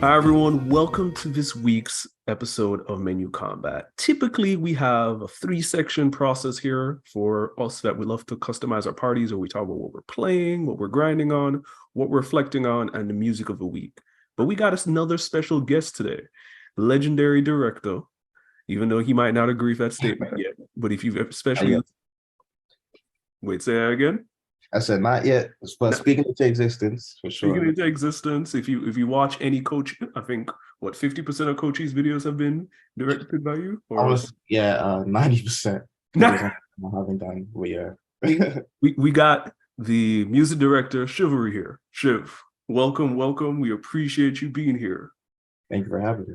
Hi, everyone. Welcome to this week's episode of Menu Combat. Typically, we have a three-section process here for us that we love to customize our parties, or we talk about what we're playing, what we're grinding on, what we're reflecting on, and the music of the week. But we got us another special guest today, legendary director, even though he might not agree with that statement yet. But if you've especially... Wait, say that again? I said not yet, but speaking into existence for sure. Speaking into existence, if you watch any coach, I think what 50% of coaches' videos have been directed by you. Or... 90%. I haven't done. we got the music director Chivalry here. Shiv, welcome. We appreciate you being here. Thank you for having me.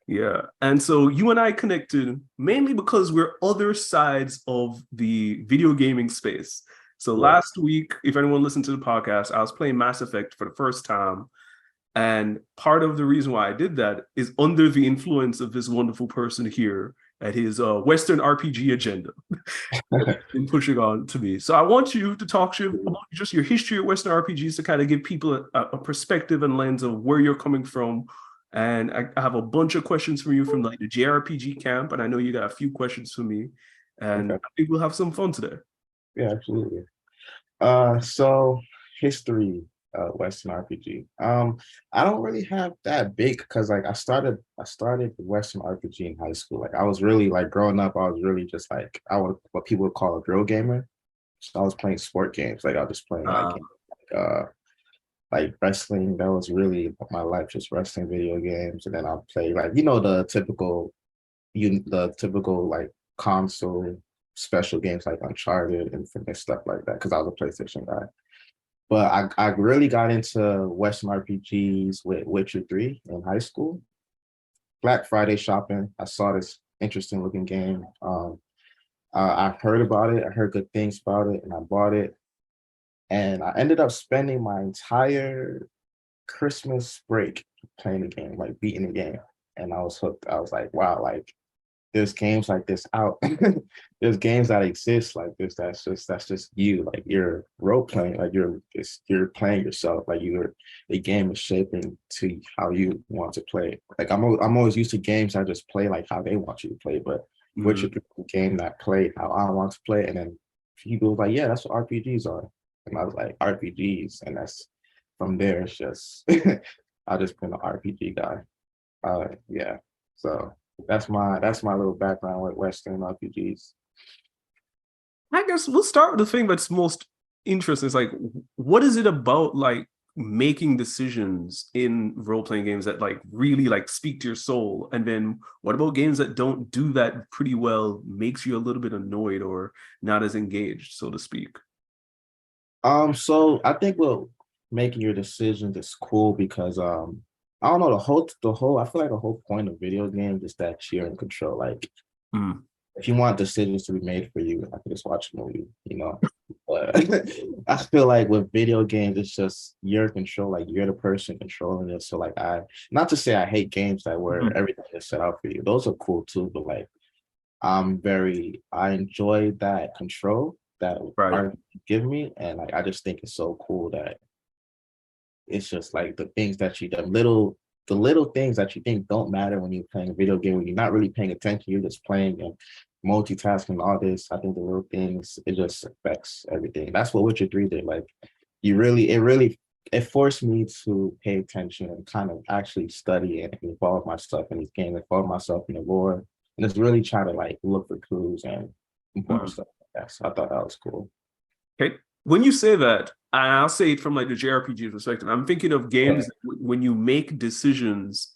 Yeah, and so you and I connected mainly because we're other sides of the video gaming space. So last week, if anyone listened to the podcast, I was playing Mass Effect for the first time. And part of the reason why I did that is under the influence of this wonderful person here at his Western RPG agenda and pushing on to me. So I want you to talk to you about just your history of Western RPGs to kind of give people a perspective and lens of where you're coming from. And I have a bunch of questions for you from like the JRPG camp. And I know you got a few questions for me. And I think we'll have some fun today. Yeah, absolutely. So history, Western RPG. I don't really have that big because like I started Western RPG in high school. Like I was really like growing up, I was really just like what people would call a girl gamer. So I was playing sport games. Like I was just playing like wrestling. That was really my life, just wrestling video games. And then I'll play like the typical like console special games like Uncharted and stuff like that because I was a PlayStation guy. But I really got into Western RPGs with Witcher 3 in high school. Black Friday shopping, I saw this interesting looking game. I heard about it, I heard good things about it, and I bought it. And I ended up spending my entire Christmas break playing the game, like beating the game. And I was hooked. I was like, wow, like there's games like this out. There's games that exist like this. That's just you. Like you're role playing. Like you're playing yourself. Like the game is shaping to how you want to play. Like I'm always used to games that just play like how they want you to play. But which is a game that played how I want to play. And then people was like, yeah, that's what RPGs are. And I was like, RPGs, and that's from there. It's just I just been an RPG guy. Yeah. So that's my little background with Western RPGs. I guess we'll start with the thing that's most interesting. Is like, what is it about like making decisions in role-playing games that like really like speak to your soul? And then what about games that don't do that pretty well, makes you a little bit annoyed or not as engaged, so to speak? So I think making your decisions is cool because I don't know, I feel like the whole point of video games is that you're in control. Like if you want decisions to be made for you, I can just watch a movie, But I feel like with video games, it's just you're in control, like you're the person controlling it. So like not to say I hate games that where everything is set out for you. Those are cool too, but like I enjoy that control that art give me. And like I just think it's so cool that it's just like the little things that you think don't matter when you're playing a video game, when you're not really paying attention, you're just playing and multitasking, all this. I think the little things, it just affects everything. That's what Witcher 3 did. Like it forced me to pay attention and kind of actually study and involve myself in these games, involve myself in the lore, and just really try to like look for clues and important stuff like that. So I thought that was cool. Okay. When you say that, I'll say it from like the JRPG perspective. I'm thinking of games when you make decisions,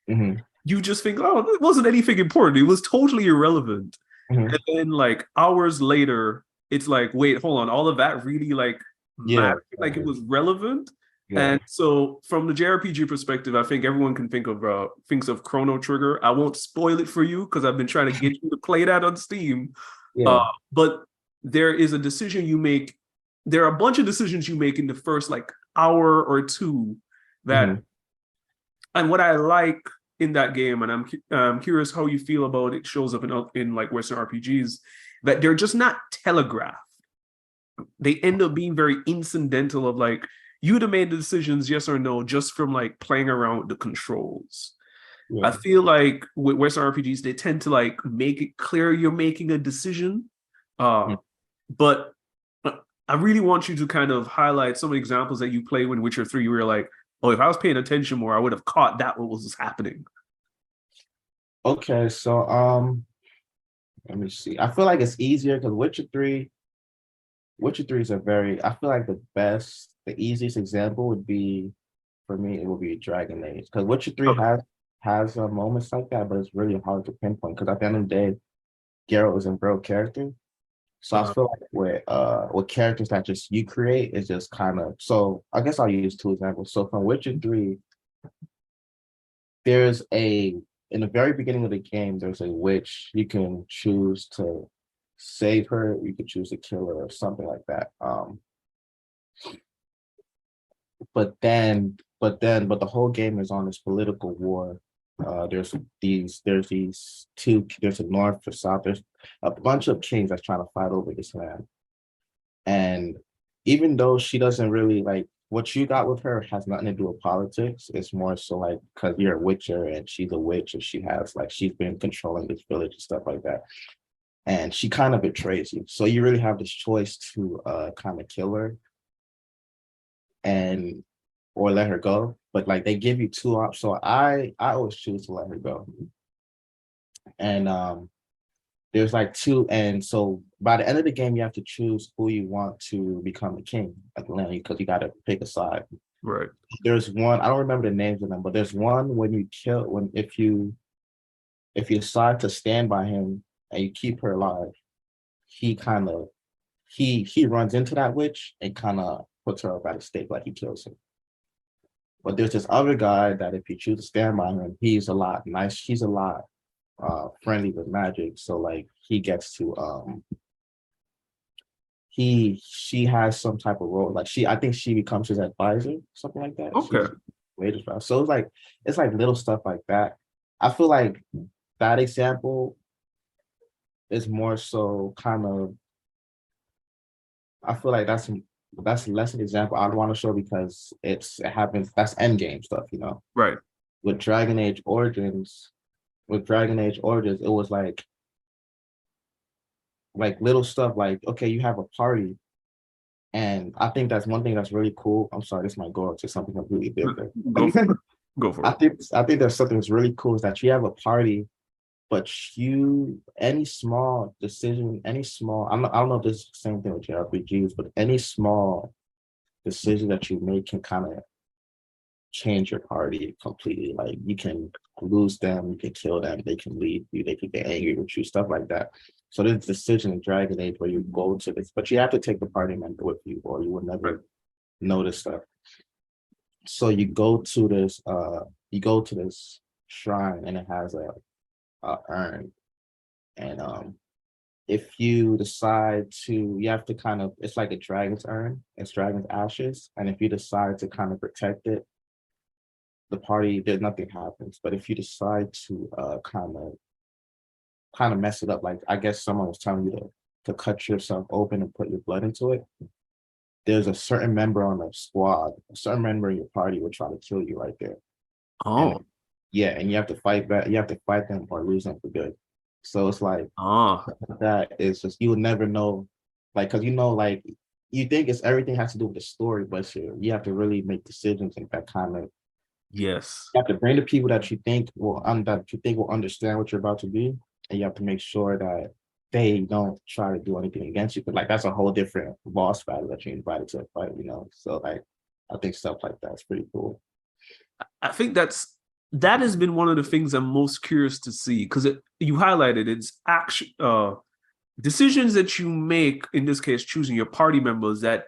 you just think, oh, it wasn't anything important. It was totally irrelevant. And then like hours later, it's like, wait, hold on. All of that really like mattered, like it was relevant. And so from the JRPG perspective, I think everyone can thinks of Chrono Trigger. I won't spoil it for you because I've been trying to get you to play that on Steam. But there is a decision you make. There are a bunch of decisions you make in the first like hour or two that, and what I like in that game, and I'm curious how you feel about it, shows up in like Western RPGs, that they're just not telegraphed. They end up being very incidental of like, you'd have made the decisions, yes or no, just from like playing around with the controls. Yeah. I feel like with Western RPGs, they tend to like make it clear you're making a decision. But I really want you to kind of highlight some examples that you play in Witcher 3 where you're like, oh, if I was paying attention more, I would have caught that what was happening. Okay, so let me see. I feel like it's easier because Witcher 3 is a very, I feel like the easiest example would be, for me, it would be Dragon Age. Because Witcher 3 Okay. has moments like that, but it's really hard to pinpoint because at the end of the day, Geralt is a broke character. So I feel like with characters that just you create is just kind of, so I guess I'll use two examples. So from Witcher 3, there's in the very beginning of the game, there's a witch. You can choose to save her, you could choose to kill her or something like that. But the whole game is on this political war. There's a north or south, there's a bunch of kings that's trying to fight over this land. And even though she doesn't really like what you got with her has nothing to do with politics, it's more so like because you're a witcher and she's a witch and she's been controlling this village and stuff like that. And she kind of betrays you. So you really have this choice to kind of kill her and or let her go. But like they give you two options. So I always choose to let her go. And there's like two, and so by the end of the game, you have to choose who you want to become the king at the land because you got to pick a side. Right. There's one, I don't remember the names of them, but there's one when if you decide to stand by him and you keep her alive, he kind of he runs into that witch and kind of puts her up at a stake, like he kills her. But there's this other guy that if you choose to stand by him, he's a lot friendly with magic. So like he gets to she has some type of role. Like I think she becomes his advisor, something like that. Okay. So it's like little stuff like that. I feel like that example is more so kind of, I feel like that's less an example I'd want to show because it happens, that's end game stuff, you know. Right. With Dragon Age Origins, it was like little stuff like, okay, you have a party. And I think that's one thing that's really cool. I'm sorry, this might go to something completely different. Go for it. Go for it. I think there's something that's really cool is that you have a party, but any small decision, I don't know if this is the same thing with JRPGs, but any small decision that you make can kind of change your party completely. Like you can lose them, you can kill them, they can leave you, they can get angry with you, stuff like that. So there's a decision in Dragon Age where you go to this, but you have to take the party member with you or you will never know this stuff. So you go to this shrine and it has a urn. And if you decide to, you have to kind of, it's like a dragon's urn, it's dragon's ashes. And if you decide to kind of protect it, the party, there's nothing happens. But if you decide to kind of mess it up, like I guess someone was telling you to cut yourself open and put your blood into it, there's a certain member on the squad, a certain member in your party will try to kill you right there. Oh. And, yeah, and you have to fight back, you have to fight them or lose them for good. So it's like that is just, you would never know, like, because like you think everything has to do with the story, but you have to really make decisions and that kind of, yes, you have to bring the people that you think will understand what you're about to be, and you have to make sure that they don't try to do anything against you. But like that's a whole different boss battle that you're invited to fight, you know. So like I think stuff like that's pretty cool. I think that has been one of the things I'm most curious to see because you highlighted it's decisions that you make, in this case choosing your party members, that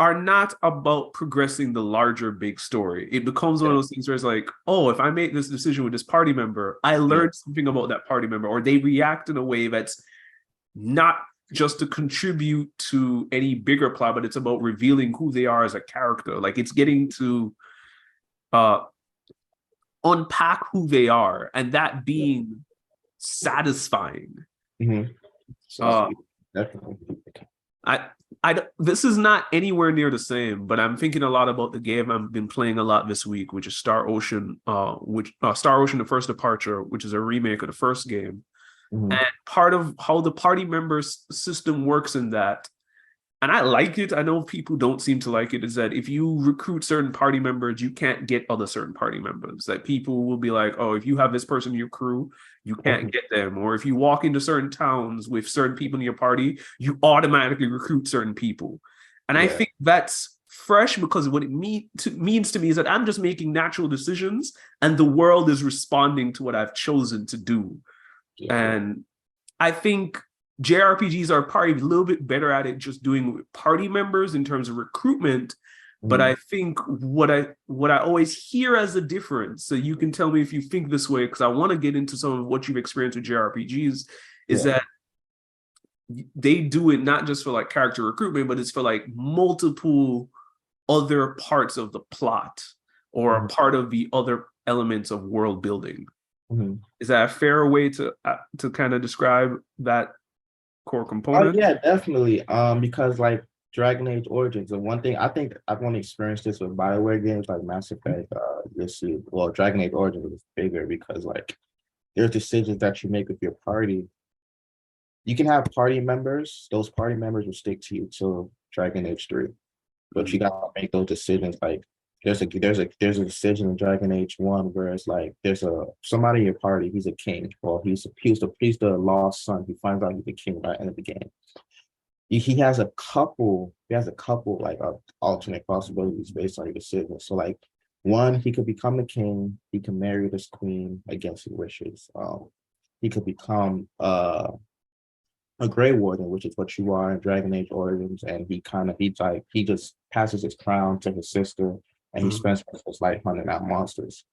are not about progressing the larger big story. It becomes one of those things where it's like, oh, if I make this decision with this party member, I learned something about that party member, or they react in a way that's not just to contribute to any bigger plot, but it's about revealing who they are as a character. Like it's getting to unpack who they are, and that being satisfying. So, definitely. This is not anywhere near the same, but I'm thinking a lot about the game I've been playing a lot this week, which is Star Ocean, Star Ocean: The First Departure, which is a remake of the first game. Mhm. And part of how the party members system works in that, and I like it. I know people don't seem to like it, is that if you recruit certain party members, you can't get other certain party members. That people will be like, oh, if you have this person in your crew, you can't Okay. get them. Or if you walk into certain towns with certain people in your party, you automatically recruit certain people. And I Yeah. think that's fresh because what it means to me is that I'm just making natural decisions and the world is responding to what I've chosen to do. Yeah. And I think JRPGs are probably a little bit better at it just doing with party members in terms of recruitment. But Mhm. I think what I always hear as a difference, so you can tell me if you think this way, because I want to get into some of what you've experienced with JRPGs, is Yeah. that they do it not just for like character recruitment, but it's for like multiple other parts of the plot or a Mhm. part of the other elements of world building. Mhm. Is that a fair way to kind of describe that core Oh component? yeah, definitely. Because like Dragon Age Origins, and one thing I think I've only experienced this with BioWare games like Mass Effect. This is well, Dragon Age Origins is bigger because like there's decisions that you make with your party. You can have party members; those party members will stick to you till Dragon Age 3. But you Mm. gotta make those decisions. Like there's a decision in Dragon Age 1 where it's like there's a somebody in your party, he's a king, or he's the lost son. He finds out he's the king by the end of the game. He has a couple like alternate possibilities based on your decision. So like one, he could become the king, he can marry this queen against his wishes. He could become a Grey Warden, which is what you are in Dragon Age Origins, and he just passes his crown to his sister, and he Mm. spends his life hunting out monsters.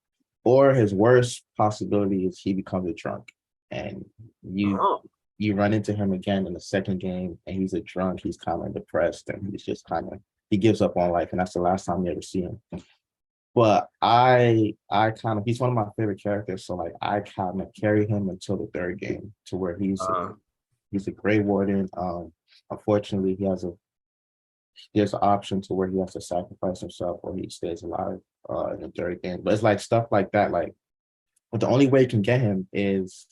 Or his worst possibility is he becomes a drunk, and you Oh. you run into him again in the second game, and he's a drunk. He's kind of depressed, and he gives up on life, and that's the last time you ever see him. But he's one of my favorite characters, so like I kind of carry him until the third game to where Uh, he's a Grey Warden. Unfortunately, there's an option to where he has to sacrifice himself or he stays alive in the third game. But it's like stuff like that. Like, but the only way you can get him is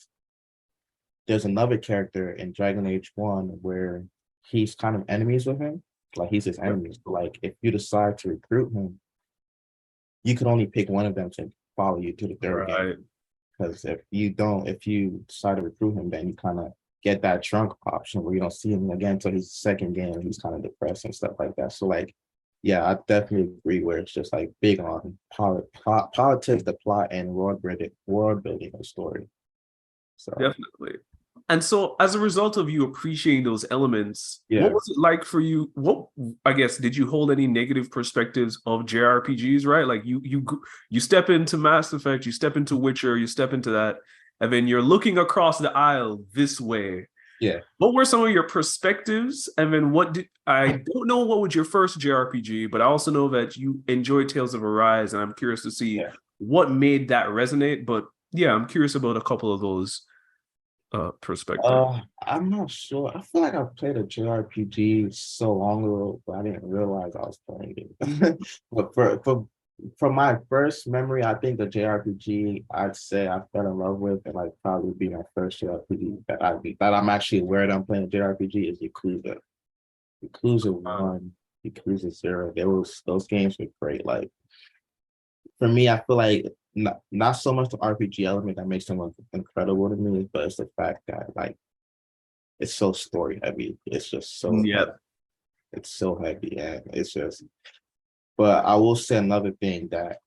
there's another character in Dragon Age 1 where he's kind of enemies with him. Like he's his enemy. So like if you decide to recruit him, you can only pick one of them to follow you to the third game. right. Because if you decide to recruit him, then you kind of get that drunk option where you don't see him again until his second game. He's kind of depressed and stuff like that. So like, yeah, I definitely agree where it's just like big on politics, the plot, and world building of the story. So Definitely. And so, as a result of you appreciating those elements, what yeah. was it like for you? What, I guess, did you hold any negative perspectives of JRPGs? Right, like you step into Mass Effect, you step into Witcher, you step into that, and then you're looking across the aisle this way. Yeah. What were some of your perspectives? And then what did I don't know what was your first JRPG, but I also know that you enjoyed Tales of Arise, and I'm curious to see Yeah. what made that resonate. But yeah, I'm curious about a couple of those perspective. I'm not sure. I feel like I played a JRPG so long ago, but I didn't realize I was playing it. But from my first memory, I think the JRPG I'd say I fell in love with and like probably be my first JRPG that I'm actually aware that I'm playing a JRPG is Yakuza. Yakuza Uh, 1, Yakuza 0. Those games were great. Like for me, I feel like not so much the RPG element that makes them incredible to me, but it's the fact that like it's so story heavy. It's just so like yeah. it's so heavy and it's just but I will say another thing that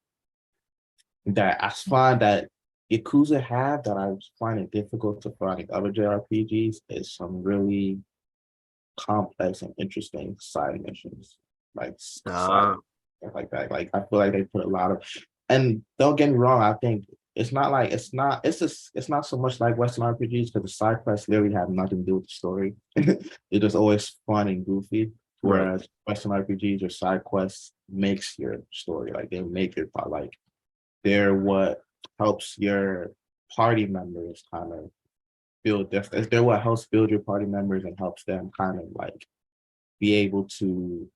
I find that Yakuza have that I find it difficult to find in other JRPGs is some really complex and interesting side missions. Like side Uh, stuff like that. Like I feel like they put a lot of and don't get me wrong, I think it's not so much like Western RPGs because the side quests literally have nothing to do with the story. They're just always fun and goofy. right. Whereas Western RPGs or side quests makes your story. Like they make it like they're what helps your party members kind of they're what helps build your party members and helps them kind of like be able to.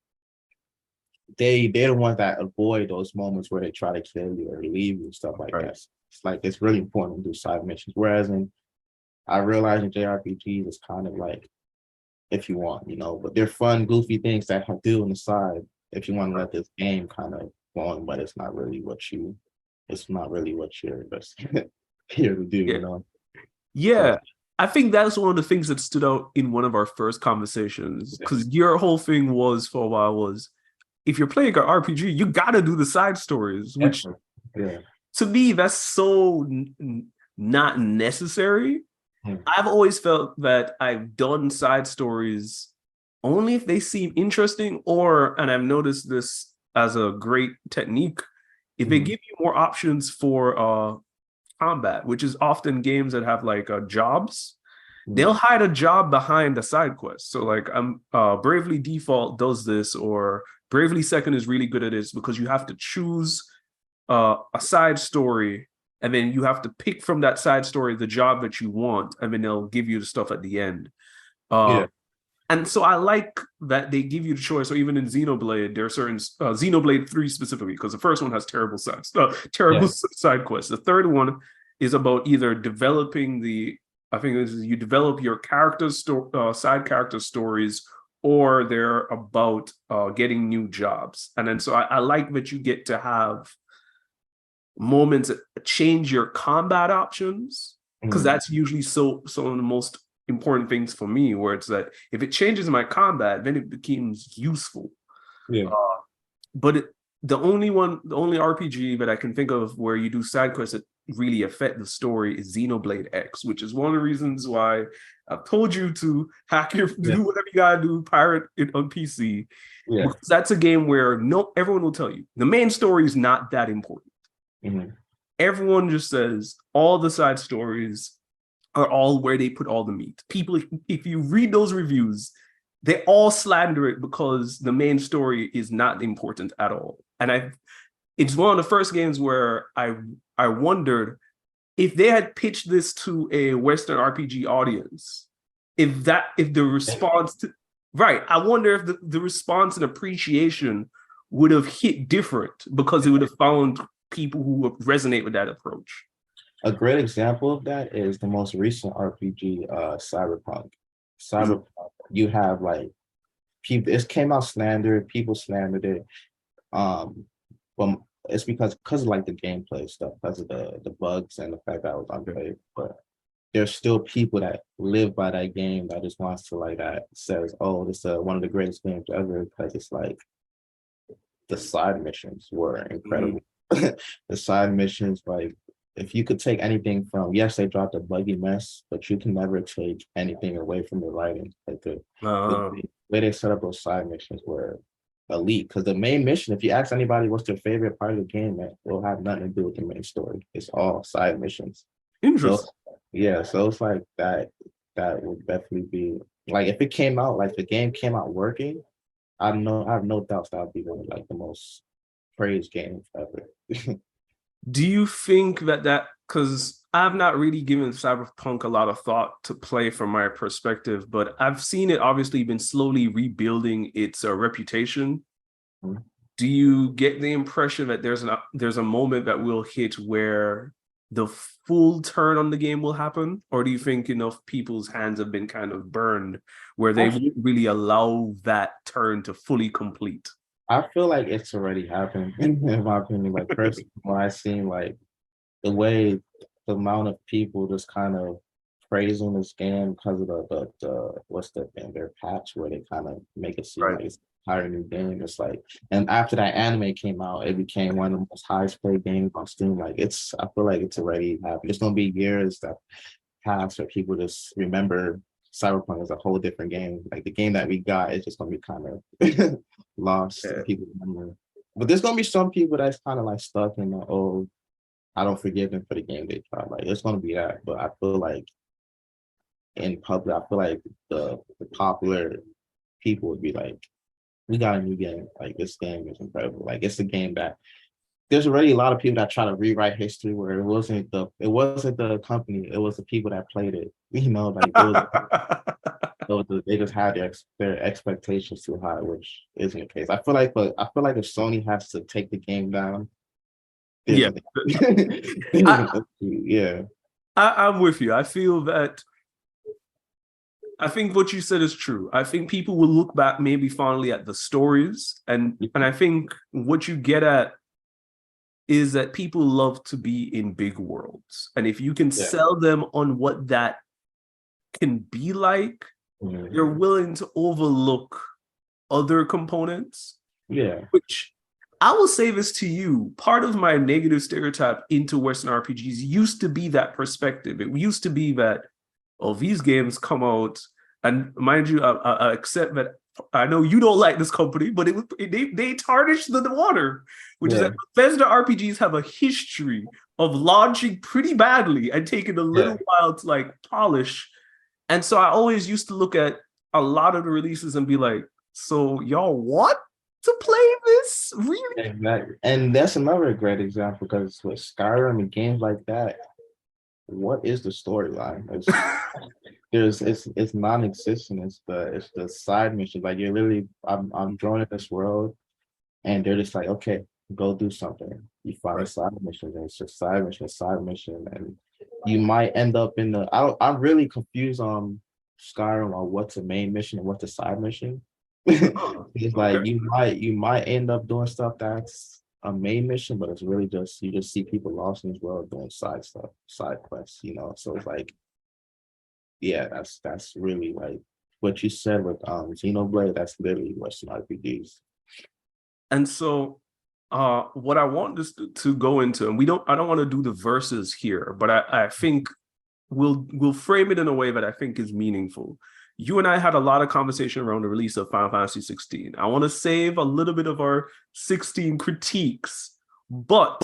They're the ones that avoid those moments where they try to kill you or leave you and stuff like that. It's like it's really important to do side missions. Whereas I realize in JRPGs it's kind of like if you want, but they're fun, goofy things that do on the side if you want to let this game kind of go on, but it's not really what you're just here to do, Yeah. I think that's one of the things that stood out in one of our first conversations, because your whole thing was for a while was if you're playing an RPG, you gotta do the side stories, which to me that's so not necessary. I've always felt that I've done side stories only if they seem interesting, and I've noticed this as a great technique, if they give you more options for combat, which is often games that have like jobs. They'll hide a job behind a side quest. So like Bravely Default does this, or Bravely Second is really good at this because you have to choose a side story, and then you have to pick from that side story the job that you want, and then they'll give you the stuff at the end. And so I like that they give you the choice. So even in Xenoblade, there are certain Xenoblade 3 specifically, because the first one has terrible side quests. The third one is about either developing I think this is you develop your characters, side character stories, or they're about getting new jobs. And then so I like that you get to have moments that change your combat options, because that's usually some of the most important things for me, where it's that if it changes my combat, then it becomes useful. But the only RPG that I can think of where you do side quests that really affect the story is Xenoblade X, which is one of the reasons why I've told you to do whatever you gotta do, pirate it on PC. Because that's a game where everyone will tell you the main story is not that important. Everyone just says all the side stories are all where they put all the meat. People, if you read those reviews, they all slander it because the main story is not important at all. And it's one of the first games where I wondered if they had pitched this to a Western RPG audience, if the response to I wonder if the response and appreciation would have hit different, because it would have found people who would resonate with that approach. A great example of that is the most recent RPG, Cyberpunk. You have like people. It came out slandered. People slandered it. But it's because of like the gameplay stuff, because of the bugs and the fact that it was unplayed. But there's still people that live by that game that just wants to like that says, oh, this is one of the greatest games ever, because it's like the side missions were incredible. The side missions, like if you could take anything from, yes, they dropped a buggy mess, but you can never take anything away from the writing. Like the way they set up those side missions were elite. Because the main mission, if you ask anybody what's their favorite part of the game, man, it'll have nothing to do with the main story. It's all side missions. Interesting. So it's like that would definitely be like, if it came out, like the game came out working, I have no doubts that would be one of like the most praised games ever. Do you think that because I've not really given Cyberpunk a lot of thought to play from my perspective, but I've seen it obviously been slowly rebuilding its reputation. Do you get the impression that there's a moment that will hit where the full turn on the game will happen? Or do you think enough people's hands have been kind of burned where they won't really allow that turn to fully complete? I feel like it's already happened, in my opinion. Like personally, when I seen like the amount of people just kind of praising this game because of the what's the thing, their patch where they kind of make it seem like it's an entire new game. It's like, and after that anime came out, it became one of the most highest played games on Steam. Like I feel like it's already happened. It's gonna be years that pass where people just remember Cyberpunk is a whole different game. Like the game that we got is just gonna be kind of lost. People remember. But there's gonna be some people that's kind of like stuck in the old. I don't forgive them for the game they tried. Like it's gonna be that. But I feel like in public, I feel like the popular people would be like, we got a new game. Like this game is incredible. Like it's a game that there's already a lot of people that try to rewrite history where it wasn't the company, it was the people that played it. Like it they just had their expectations too high, which isn't the case. But I feel like if Sony has to take the game down, Yeah. yeah, I'm with you. I think what you said is true. I think people will look back maybe fondly at the stories, and I think what you get at is that people love to be in big worlds. And if you can sell them on what that can be like, they're willing to overlook other components. Yeah. Which I will say this to you. Part of my negative stereotype into Western RPGs used to be that perspective. It used to be that, oh, these games come out, and mind you, I accept that. I know you don't like this company, but they tarnish the water, which is that Bethesda RPGs have a history of launching pretty badly and taking a little while to like polish. And so I always used to look at a lot of the releases and be like, so y'all want to play this? Really? Exactly. And that's another great example because with Skyrim and games like that, what is the storyline? It's non-existent. It's the side missions. Like you're literally I'm drawn in this world and they're just like, okay, go do something. You find a side mission, and it's just side mission, and you might end up in the I'm really confused on Skyrim on what's a main mission and what's a side mission. It's like you might end up doing stuff that's a main mission, but it's really just you just see people lost in this world doing side stuff, side quests, So it's like, yeah, that's really like what you said with Xenoblade, that's literally Western RPGs. And so what I want this to go into, and I don't want to do the verses here, but I think we'll frame it in a way that I think is meaningful. You and I had a lot of conversation around the release of Final Fantasy 16. I want to save a little bit of our 16 critiques, but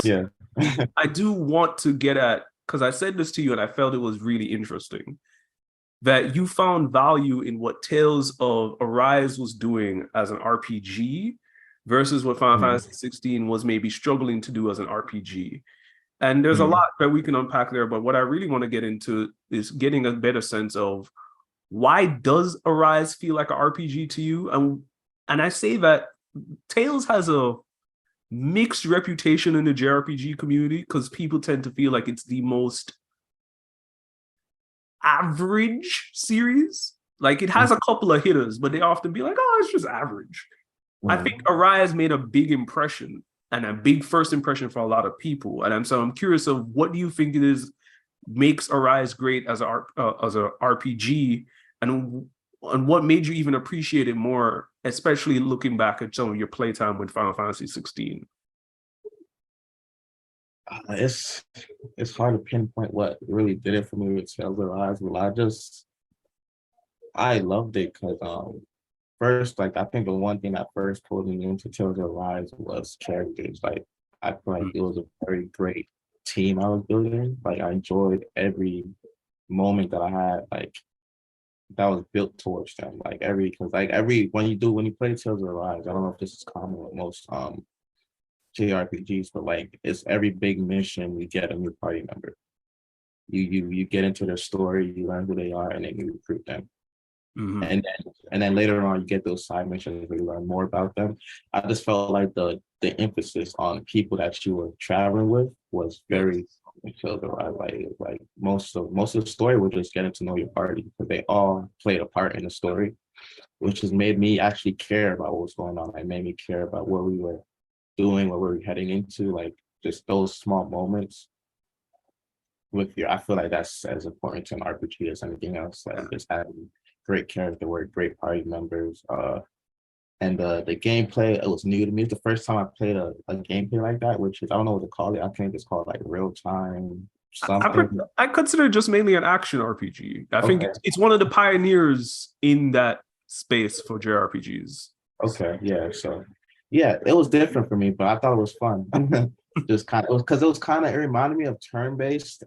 I do want to get at, because I said this to you and I felt it was really interesting, that you found value in what Tales of Arise was doing as an RPG versus what Final Fantasy 16 was maybe struggling to do as an RPG. And there's a lot that we can unpack there, but what I really want to get into is getting a better sense of why does Arise feel like an RPG to you? And I say that Tales has a mixed reputation in the JRPG community because people tend to feel like it's the most average series. Like it has a couple of hitters, but they often be like, oh, it's just average. I think Arise made a big impression and a big first impression for a lot of people. And so I'm curious of what do you think it is makes Arise great as a RPG, and what made you even appreciate it more, especially looking back at some of your playtime with Final Fantasy 16? It's hard to pinpoint what really did it for me with Tales of Arise. Well, I loved it because first, like I think the one thing that first pulled me into Tales of Arise was characters. Like I feel like it was a very great team I was building. Like I enjoyed every moment that I had, like that was built towards them. Like when you play Tales of Arise, I don't know if this is common with most JRPGs, but like it's every big mission you get a new party member. You get into their story, you learn who they are, and then you recruit them. And then later on you get those side missions where you learn more about them. I just felt like the emphasis on people that you were traveling with was very like most of the story was just getting to know your party because they all played a part in the story, which has made me actually care about what was going on. It made me care about what we were doing, what we were heading into, like just those small moments with you. I feel like that's as important to an RPG as anything else. Like just having great character work, great party members, and the gameplay. It was new to me. It's the first time I played a gameplay like that, which is I don't know what to call it. I think it's called like real time something. I consider it just mainly an action RPG. I think it's one of the pioneers in that space for JRPGs. Okay, yeah. So yeah, it was different for me, but I thought it was fun. Just kind of it reminded me of turn-based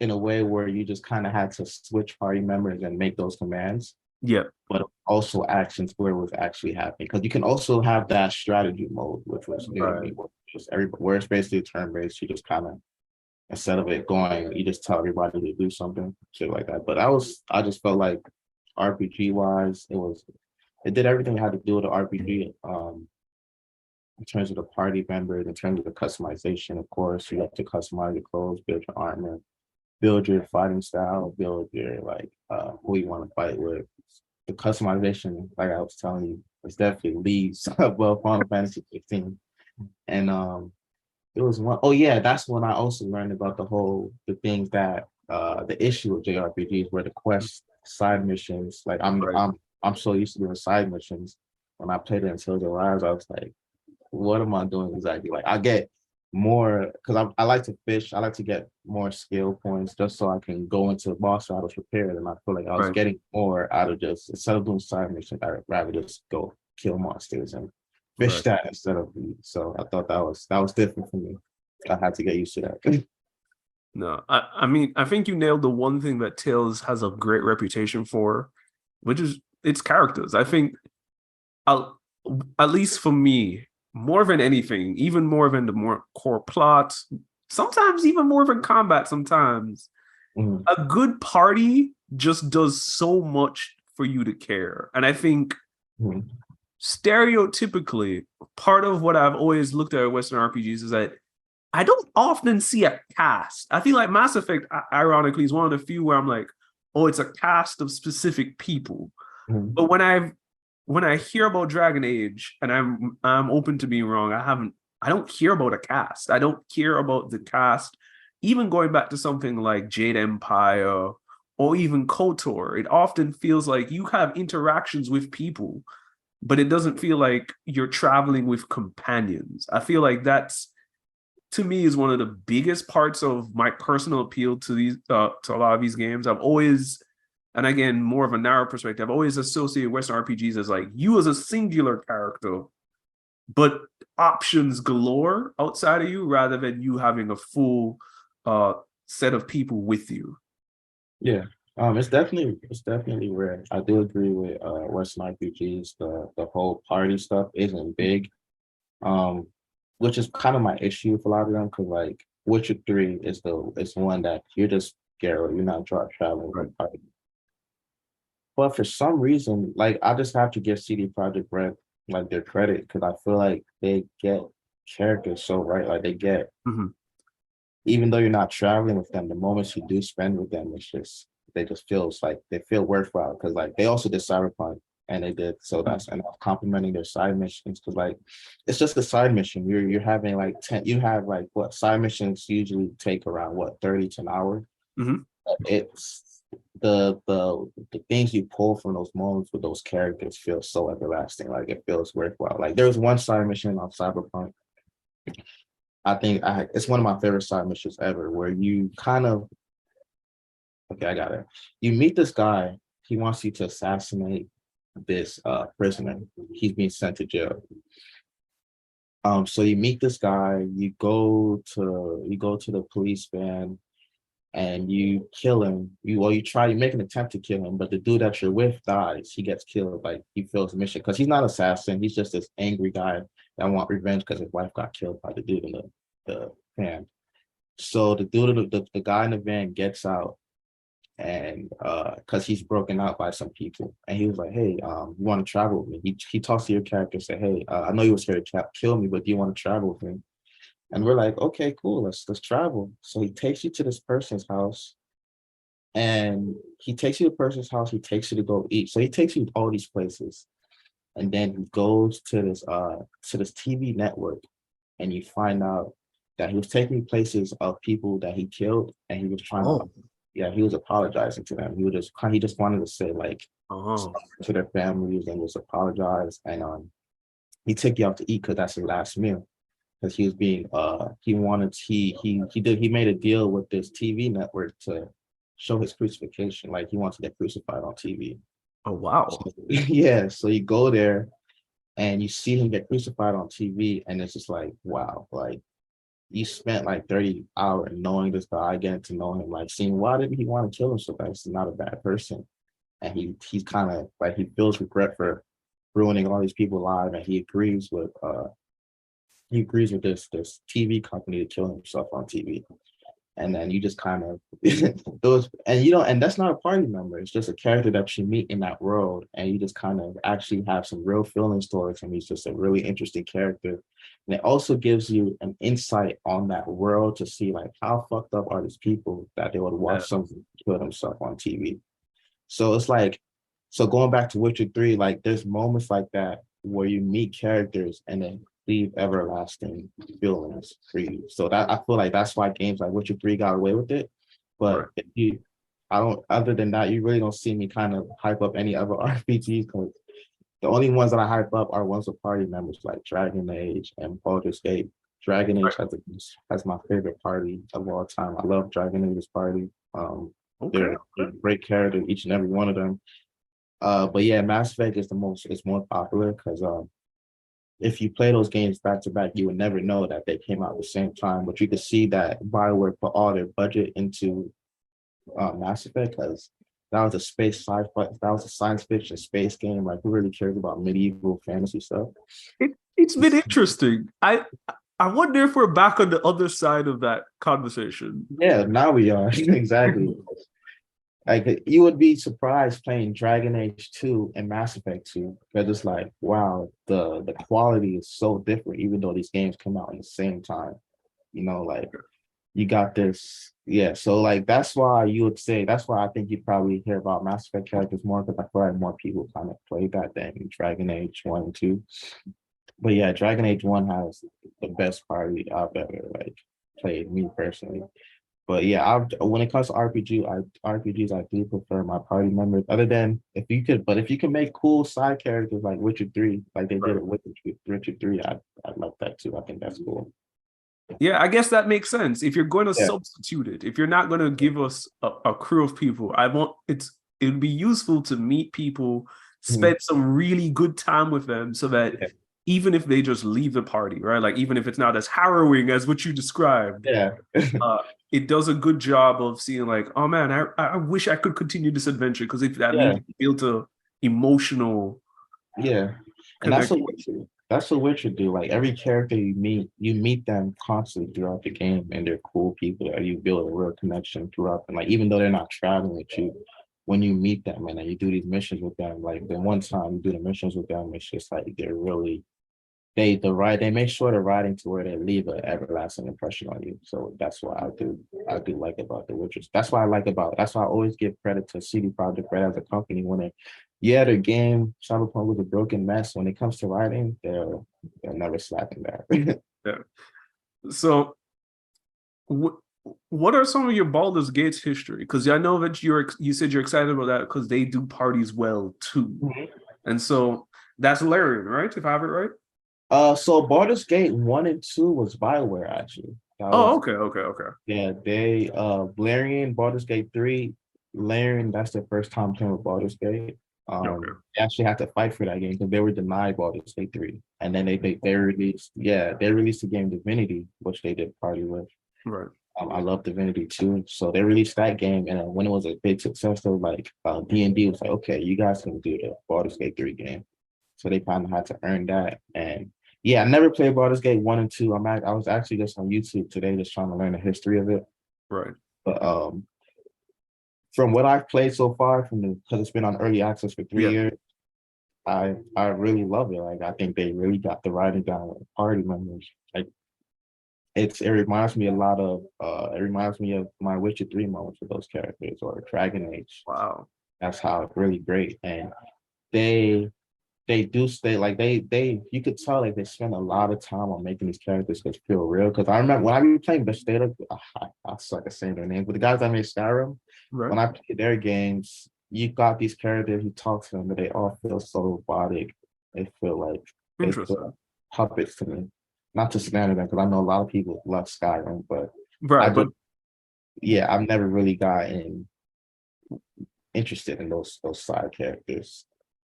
in a way where you just kind of had to switch party members and make those commands. Yeah. But also actions where it was actually happening. Because you can also have that strategy mode, which was new to me, where it's basically turn-based. You just kind of, instead of it going, you just tell everybody to do something, shit like that. But I just felt like RPG wise, it did everything it had to do with the RPG. In terms of the party members, in terms of the customization, of course, you have to customize your clothes, build your armor, build your fighting style, build your who you want to fight with. The customization, like I was telling you, is definitely leads above Final Fantasy 15. And it was one, oh yeah, that's when I also learned about the things that the issue with JRPGs were the quest side missions. Like Right. I'm so used to doing side missions. When I played it in Tales of Rise, I was like, what am I doing exactly? Like I get more because I like to fish. I like to get more skill points just so I can go into the boss battles prepared. And I feel like I was Right. getting more out of just instead of doing side missions, I'd rather just go kill monsters and fish Right. that instead of me. So I thought that was different for me. I had to get used to that. No, I mean, I think you nailed the one thing that Tales has a great reputation for, which is its characters. I think, I'll, at least for me, more than anything, even more than the more core plot, sometimes even more than combat, sometimes, Mhm. a good party just does so much for you to care. And I think Mhm. stereotypically, part of what I've always looked at Western RPGs is that I don't often see a cast. I feel like Mass Effect, ironically, is one of the few where I'm like, oh, it's a cast of specific people. Mhm. But when I hear about Dragon Age, and I'm open to being wrong, I don't hear about a cast. I don't hear about the cast. Even going back to something like Jade Empire or even KOTOR, it often feels like you have interactions with people, but it doesn't feel like you're traveling with companions. I feel like that's, to me, is one of the biggest parts of my personal appeal to these to a lot of these games. I've always, and again, more of a narrow perspective, I've always associated Western RPGs as like you as a singular character, but options galore outside of you, rather than you having a full uh set of people with you. Yeah. It's definitely rare. I do agree with Western RPGs. The whole party stuff isn't big. Um, which is kind of my issue with a lot of them because like Witcher 3 is one that you're just Geralt, you're not traveling with Right. a party. But for some reason, like I just have to give CD Projekt Red like their credit because I feel like they get characters so right. Like they get Mm-hmm. even though you're not traveling with them, the moments you do spend with them, it's just they just feels like they feel worthwhile because like they also did Cyberpunk and they did so that's and complimenting their side missions because like it's just a side mission. You're having like 10 you have like what side missions usually take around what 30 to an hour. Mm-hmm. It's the things you pull from those moments with those characters feel so everlasting. Like it feels worthwhile. Like there was one side mission on Cyberpunk it's one of my favorite side missions ever, where you kind of okay, I got it. You meet this guy. He wants you to assassinate this prisoner. He's being sent to jail. So you meet this guy. You go to the police van and you kill him. You make an attempt to kill him, but the dude that you're with dies. He gets killed. Like he fails the mission because he's not an assassin. He's just this angry guy that want revenge because his wife got killed by the dude in the van. So the guy in the van gets out and because he's broken out by some people and he was like, hey, you want to travel with me? He talks to your character and say, hey, I know you were scared to kill me, but do you want to travel with me? And we're like, okay, cool, let's travel. So he takes you to this person's house and he takes you to the person's house, he takes you to go eat. So he takes you to all these places. And then he goes to this TV network and you find out that he was taking places of people that he killed and he was trying to Oh. yeah, he was apologizing to them. He just wanted to say like Oh. sorry to their families and just apologize. And he took you out to eat because that's his last meal. Because he was being he made a deal with this TV network to show his crucifixion. Like he wants to get crucified on TV. Oh, So, wow. yeah, so you go there and you see him get crucified on TV, and it's just like, wow, like you spent like 30 hours knowing this guy, getting to know him, like seeing why did he want to kill him so bad? He's not a bad person. And he's kind of like he feels regret for ruining all these people's lives, and he agrees with this TV company to kill himself on TV. and then you just kind of those, and that's not a party member. It's just a character that you meet in that world, and you just kind of actually have some real feelings towards him. He's just a really interesting character, and it also gives you an insight on that world to see like how fucked up are these people that they would watch someone kill themselves on TV. So it's like, so going back to Witcher 3, like there's moments like that where you meet characters and then leave everlasting feelings for you. So that I feel like that's why games like Witcher 3 got away with it. But if you, I don't, other than that, you really don't see me kind of hype up any other RPGs, because the only ones that I hype up are ones with party members like Dragon Age and Baldur's Gate. Dragon Age has my favorite party of all time. I love Dragon Age's party. They're great characters, each and every one of them. But yeah, Mass Effect is more popular because if you play those games back to back, you would never know that they came out at the same time. But you could see that BioWare put all their budget into Mass Effect, because that was a space sci-fi, that was a science fiction space game. Like, who really cares about medieval fantasy stuff? It's been interesting. I wonder if we're back on the other side of that conversation. Yeah, now we are. Exactly. Like, you would be surprised playing Dragon Age 2 and Mass Effect 2, because it's like, wow, the quality is so different, even though these games come out in the same time. You know, like, you got this, yeah. So like that's why I think you probably hear about Mass Effect characters more, because I feel like more people kind of play that than Dragon Age 1 and 2. But yeah, Dragon Age 1 has the best party I've ever like played, me personally. But yeah, when it comes to RPGs, I do prefer my party members. Other than if you could make cool side characters like Witcher 3, like they did it with Witcher 3, I'd love that too. I think that's cool. Yeah, I guess that makes sense. If you're going to substitute it, if you're not going to give us a crew of people, it would be useful to meet people, spend some really good time with them, so that even if they just leave the party, right? Like, even if it's not as harrowing as what you described, it does a good job of seeing like, oh man, I wish I could continue this adventure, because if that means built a emotional and that's what Witcher do. Like, every character you meet them constantly throughout the game, and they're cool people that you build a real connection throughout. And like, even though they're not traveling with you, when you meet them and then you do these missions with them, like the one time you do the missions with them, it's just like they're really they make sure the writing to where they leave an everlasting impression on you. So that's why I do like about the Witchers. That's why I always give credit to CD Projekt Red as a company. When their game Cyberpunk was a broken mess. When it comes to writing, they'll never slack in that. So what are some of your Baldur's Gate's history? Because I know that you said you're excited about that because they do parties well too. And so that's Larian, right? If I have it right. So Baldur's Gate 1 and 2 was BioWare, actually. Okay. Yeah, they Larian, Baldur's Gate 3, Larian, that's their first time playing with Baldur's Gate. They actually had to fight for that game because they were denied Baldur's Gate 3. And then they released the game Divinity, which they did party with. Right. I love Divinity too. So they released that game, and when it was a big success, they were like D&D was like, okay, you guys can do the Baldur's Gate 3 game. So they kind of had to earn that. And yeah, I never played Baldur's Gate 1 and 2. I was actually just on YouTube today just trying to learn the history of it. Right. But from what I've played so far, because it's been on early access for 3 years, I really love it. Like, I think they really got the writing down with party members. Like, it reminds me a lot of my Witcher 3 moments with those characters, or Dragon Age. Wow. That's how really great. And they do stay like you could tell like they spend a lot of time on making these characters feel real. Because I remember when I was playing Bethesda, I suck at saying their names, but the guys that made Skyrim, when I played their games, you got these characters, you talk to them, but they all feel so robotic. They feel like puppets to me. Not to slander them, because I know a lot of people love Skyrim, but I've never really gotten interested in those side characters.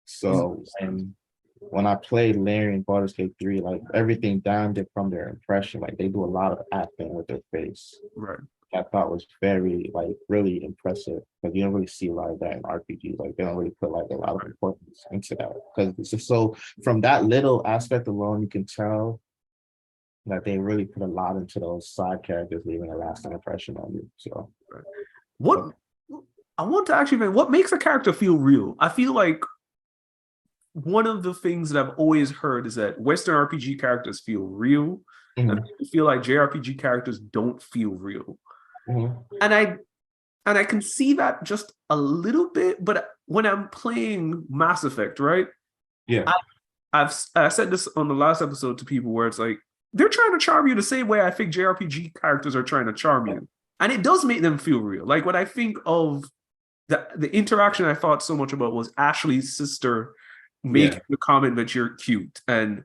So, and when I played Larry and Baldur's Gate 3, like, everything down there from their impression, like, they do a lot of acting with their face. Right. I thought was very, like, really impressive, because you don't really see a lot of that in RPG. Like, they don't really put like a lot of importance into that, because it's just so, from that little aspect alone, you can tell Like they really put a lot into those side characters, leaving a lasting impression on you. So, what I want to actually know, what makes a character feel real? I feel like one of the things that I've always heard is that Western RPG characters feel real, and I feel like JRPG characters don't feel real. And I can see that just a little bit, but when I'm playing Mass Effect, right? Yeah. I said this on the last episode to people where it's like they're trying to charm you the same way I think JRPG characters are trying to charm you, and it does make them feel real. Like when I think of the interaction I thought so much about was Ashley's sister making the comment that you're cute, and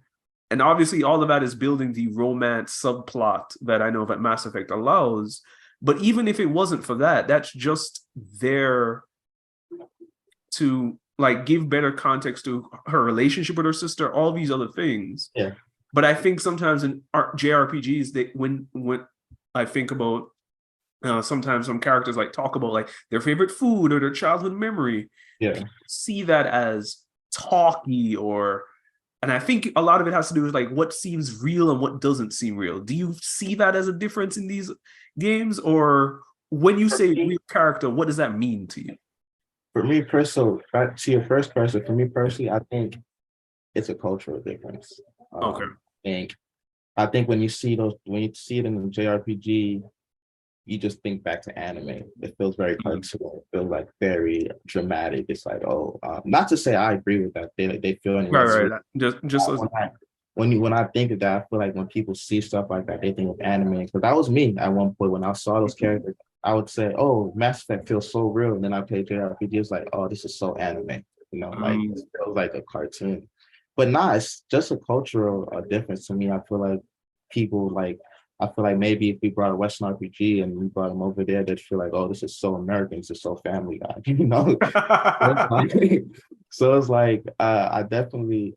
obviously all of that is building the romance subplot that I know that Mass Effect allows. But even if it wasn't for that, that's just there to like give better context to her relationship with her sister, all these other things. Yeah. But I think sometimes in JRPGs, they when I think about sometimes some characters like talk about like their favorite food or their childhood memory. Yeah. See that as talky and I think a lot of it has to do with like what seems real and what doesn't seem real. Do you see that as a difference in these games, or when you say real character, what does that mean to you? For me personally, back to your first question, for me personally, I think it's a cultural difference. Okay. I think when you see it in the JRPG, you just think back to anime. It feels very cartoon. It feels like very dramatic. It's like, not to say I agree with that. They feel right. Just when I think of that, I feel like when people see stuff like that, they think of anime. Because that was me at one point when I saw those characters. I would say, "Oh, Mass Effect feels so real," and then I played JRPG. It's like, "Oh, this is so anime." Like it feels like a cartoon. But it's just a cultural difference to me. I feel like people like. I feel like maybe if we brought a Western RPG and we brought them over there, they'd feel like, "Oh, this is so American. This is so Family Guy," So it's like I definitely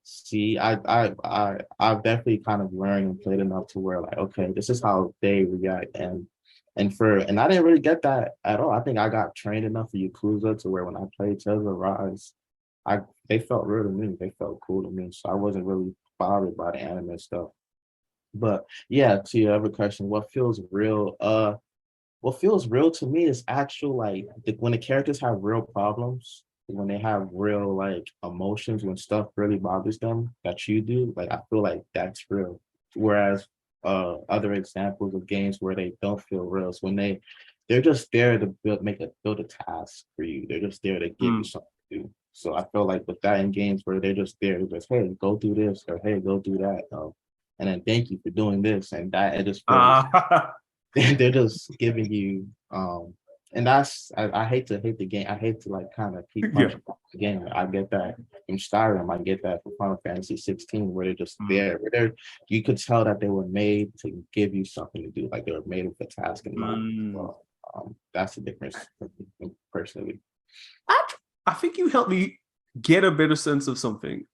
see. I've definitely kind of learned and played enough to where like, okay, this is how they react, and I didn't really get that at all. I think I got trained enough for Yakuza to where when I played Tales of Rise, they felt real to me. They felt cool to me, so I wasn't really bothered by the anime stuff. But yeah, to your other question, what feels real? What feels real to me is actual like when the characters have real problems, when they have real like emotions, when stuff really bothers them that you do. Like I feel like that's real. Whereas other examples of games where they don't feel real is when they're just there to build a task for you. They're just there to give you something to do. So I feel like with that in games where they're just there to just, hey, go do this, or hey, go do that. And then thank you for doing this and that. It just feels they're just giving you and that's I hate to hate the game. I hate to like kind of keep punching the game. I get that from Skyrim. I get that from Final Fantasy 16, where they're just there. Where you could tell that they were made to give you something to do. Like they were made with a task in mind. Well, that's the difference personally. I think you helped me get a better sense of something.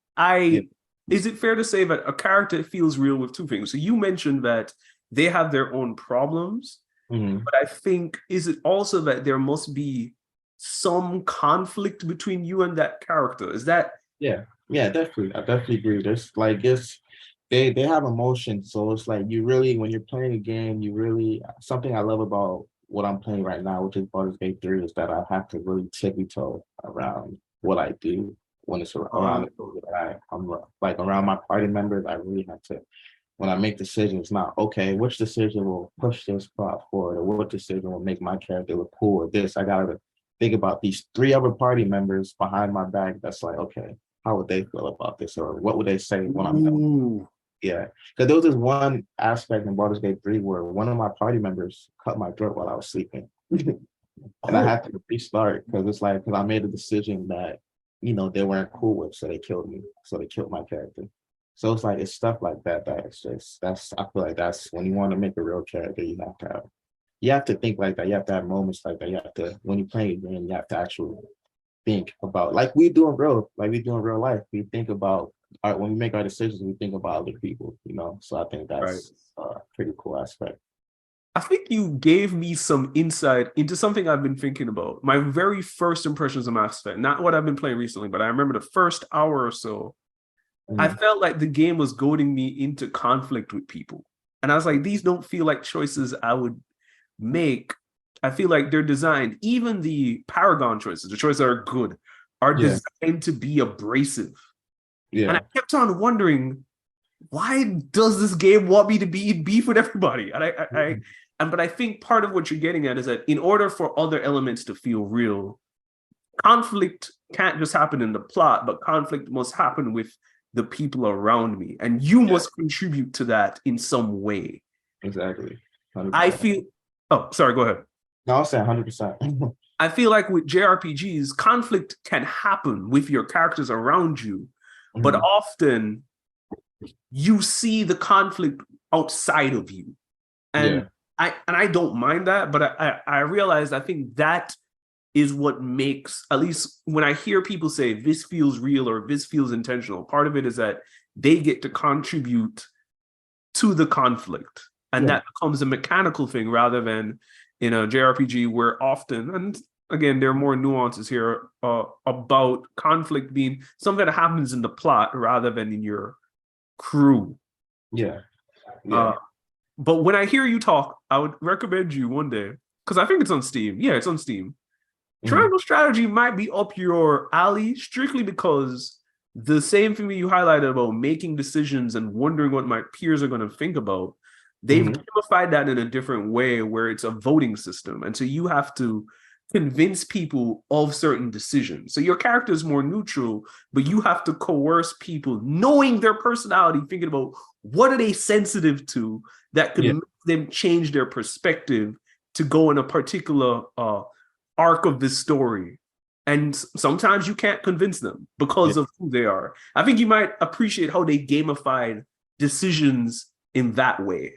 Is it fair to say that a character feels real with two things? So you mentioned that they have their own problems, but I think, is it also that there must be some conflict between you and that character? Is that? Yeah, definitely. I definitely agree. There's like they have emotions, so it's like you really when you're playing a game, you really something I love about what I'm playing right now, which is Baldur's Gate 3, is that I have to really tippy toe around what I do when it's around the people that I'm like around my party members. I really have to, when I make decisions, not okay, which decision will push this plot forward, or what decision will make my character look cool, or this. I gotta think about these 3 other party members behind my back. That's like, okay, how would they feel about this, or what would they say when I'm done? Yeah, because there was this one aspect in Baldur's Gate 3 where one of my party members cut my throat while I was sleeping. And I had to restart because I made a decision that, they weren't cool with, so they killed me. So they killed my character. So it's like, it's stuff like that I feel like that's when you want to make a real character, you have to think like that. You have to have moments like that. You have to, when you're playing a game, you have to actually think about, like we do in real life. We think about, when we make our decisions, we think about other people, So I think that's a pretty cool aspect. I think you gave me some insight into something I've been thinking about. My very first impressions of Mass Effect, not what I've been playing recently, but I remember the first hour or so. I felt like the game was goading me into conflict with people. And I was like, these don't feel like choices I would make. I feel like they're designed, even the Paragon choices, the choices that are good, are designed to be abrasive. And I kept on wondering, why does this game want me to be in beef with everybody? But I think part of what you're getting at is that in order for other elements to feel real, conflict can't just happen in the plot, but conflict must happen with the people around me, and you must contribute to that in some way. Exactly. 100%. I feel. Oh, sorry. Go ahead. No, I'll say 100%. I feel like with JRPGs, conflict can happen with your characters around you, but often you see the conflict outside of you, and I don't mind that, but I realize I think that is what makes, at least when I hear people say this feels real or this feels intentional, part of it is that they get to contribute to the conflict, and that becomes a mechanical thing rather than in a JRPG where often, and again, there are more nuances here about conflict being something that happens in the plot rather than in your crew. But when I hear you talk, I would recommend you one day, because I think it's on Steam. Yeah, it's on Steam. Triangle strategy might be up your alley, strictly because the same thing that you highlighted about making decisions and wondering what my peers are going to think about, they've gamified that in a different way where it's a voting system. And so you have to convince people of certain decisions. So your character is more neutral, but you have to coerce people, knowing their personality, thinking about what are they sensitive to that could make them change their perspective to go in a particular arc of this story. And sometimes you can't convince them because of who they are. I think you might appreciate how they gamified decisions in that way.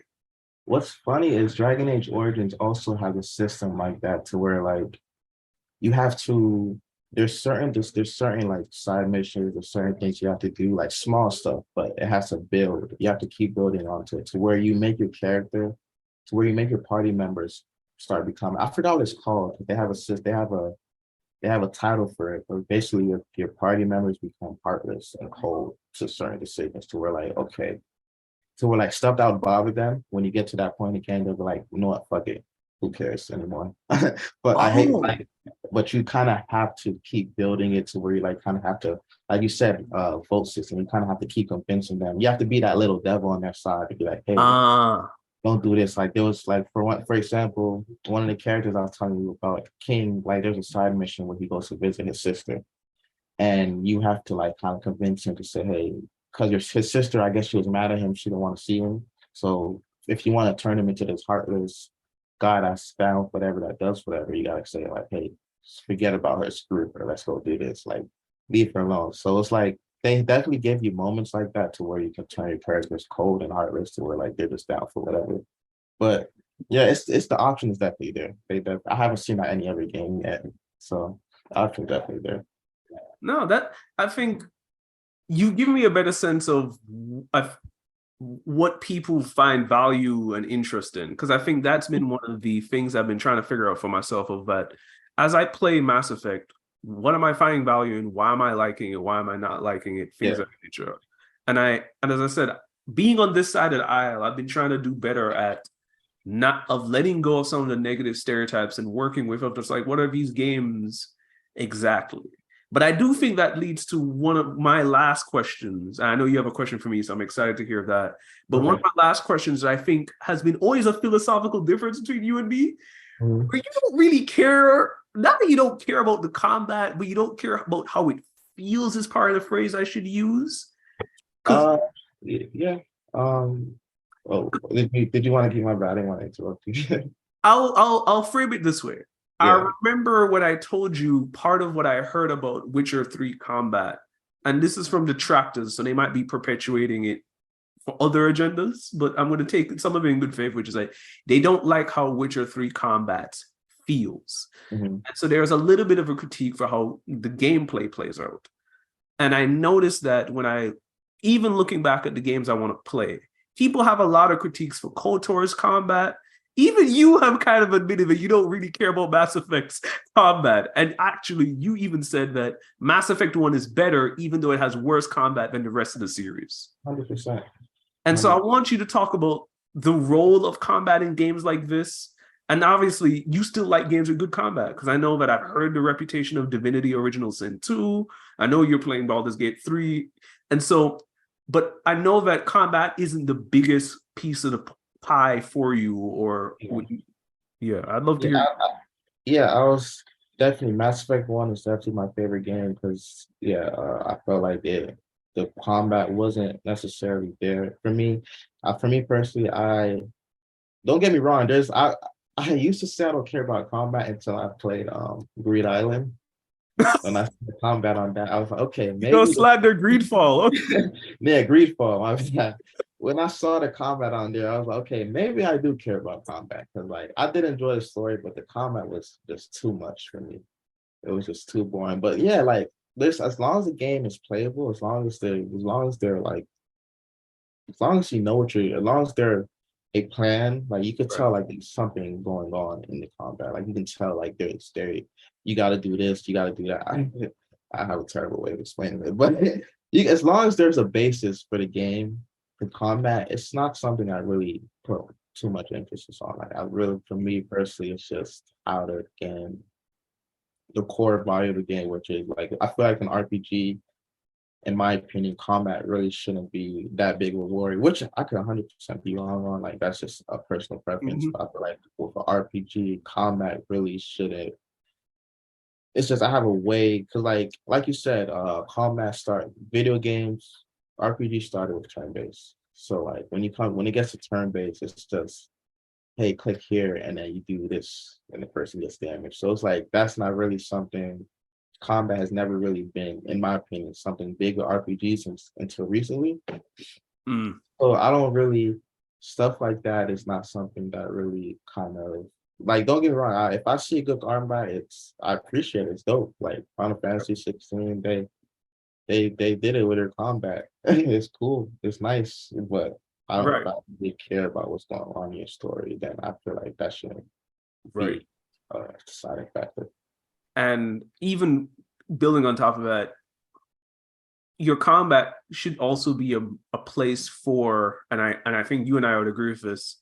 What's funny is Dragon Age Origins also has a system like that, to where like you have to, there's certain like side missions, there's certain things you have to do, like small stuff, but it has to build. You have to keep building onto it to where you make your character, to where you make your party members start becoming, I forgot what it's called. They have a title for it, but basically your party members become heartless and cold to certain decisions, to where like, okay, so we're like stuff that would bother them. When you get to that point again, they'll be like, you know what, fuck it, who cares anymore? But I hate like, but you kind of have to keep building it to where you like kind of have to, like you said, vote system. You kind of have to keep convincing them. You have to be that little devil on their side to be like, hey, don't do this. Like there was like, for example, one of the characters I was telling you about, King, like there's a side mission where he goes to visit his sister, and you have to like kind of convince him to say, hey, because his sister, I guess she was mad at him, she didn't want to see him. So if you want to turn him into this heartless guy that's down whatever, that does whatever, you gotta say like, hey, forget about her, screw her, let's go do this, like leave her alone. So it's like they definitely give you moments like that to where you can turn your characters cold and heartless to where like they're just down for whatever. But yeah, it's the option is definitely there. I haven't seen that any other game yet, so the option is definitely there. No, that I think you give me a better sense of what people find value and interest in, because I think that's been one of the things I've been trying to figure out for myself, of that as I play Mass Effect, what am I finding value in? Why am I liking it? Why am I not liking it? Things of that nature. And as I said, being on this side of the aisle, I've been trying to do better at letting go of some of the negative stereotypes and working with just like, what are these games exactly? But I do think that leads to one of my last questions. I know you have a question for me, so I'm excited to hear that. But one of my last questions, I think, has been always a philosophical difference between you and me, where you don't really care, not that you don't care about the combat, but you don't care about how it feels, is part of the phrase I should use. Yeah. Oh, did you want to keep my bad? I didn't want to interrupt you. I'll frame it this way. I remember when I told you part of what I heard about Witcher 3 combat, and this is from detractors, so they might be perpetuating it for other agendas, but I'm going to take some of it in good faith, which is like, they don't like how Witcher 3 combat feels. And so there's a little bit of a critique for how the gameplay plays out. And I noticed that even looking back at the games I want to play, people have a lot of critiques for KOTOR's combat even you have kind of admitted that you don't really care about Mass Effect's combat. And actually, you even said that Mass Effect 1 is better, even though it has worse combat than the rest of the series. 100%. And so I want you to talk about the role of combat in games like this. And obviously, you still like games with good combat, because I know that I've heard the reputation of Divinity Original Sin 2. I know you're playing Baldur's Gate 3. And so, but I know that combat isn't the biggest piece of the pie for you, or I'd love to hear. I was definitely Mass Effect 1 is definitely my favorite game because I felt like the combat wasn't necessarily there for me. For me personally, I don't get me wrong. I used to say I don't care about combat until I played Greed Island. When I saw the combat on that, I was like, okay, maybe Go slander Greedfall. yeah, Greedfall. When I saw the combat on there, I was like, okay, maybe I do care about combat because like I did enjoy the story, but the combat was just too much for me. It was just too boring. But yeah, like this, as long as the game is playable, as long as they're like, as long as you know as long as they're a plan, like you could tell like there's something going on in the combat. Like you can tell like you got to do this, you got to do that. I have a terrible way of explaining it, but as long as there's a basis for the game, the combat, it's not something I really put too much emphasis on. Like for me personally, it's just how the game, the core body of the game, which is like I feel like an RPG. In my opinion, combat really shouldn't be that big of a worry, which I could 100% be wrong on. Like that's just a personal preference. But I feel like with an RPG, combat really shouldn't. It's just I have a way because like you said, video games, RPG started with turn based. So like when it gets to turn based, it's just hey, click here and then you do this and the person gets damaged. So it's like that's not really something. Combat has never really been, in my opinion, something big with RPGs until recently. So I don't really stuff like that is not something that really kind of like. Don't get me wrong. If I see a good combat, I appreciate it. It's dope. Like Final Fantasy 16, they did it with their combat. It's cool. It's nice, but I don't really care about what's going on in your story. Then I feel like that shouldn't be a deciding factor. And even building on top of that, your combat should also be a place for, and I think you and I would agree with this,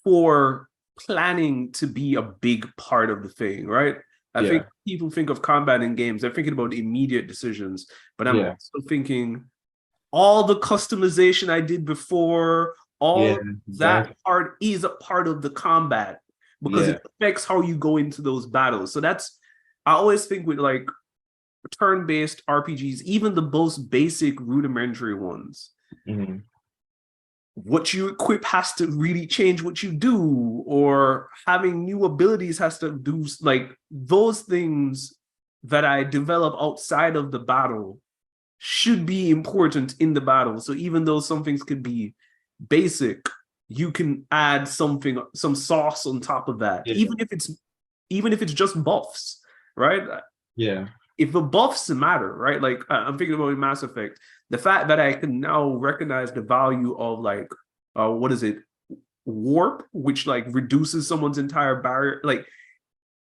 for planning to be a big part of the thing, right? I think people think of combat in games, they're thinking about immediate decisions, but I'm also thinking all the customization I did before, that part is a part of the combat because it affects how you go into those battles. So I always think with like turn-based RPGs, even the most basic rudimentary ones, what you equip has to really change what you do, or having new abilities has to do, like those things that I develop outside of the battle should be important in the battle. So even though some things could be basic, you can add some sauce on top of that, even if it's just buffs, right? Yeah. If the buffs matter, right? Like I'm thinking about Mass Effect, the fact that I can now recognize the value of like, what is it? Warp, which like reduces someone's entire barrier. Like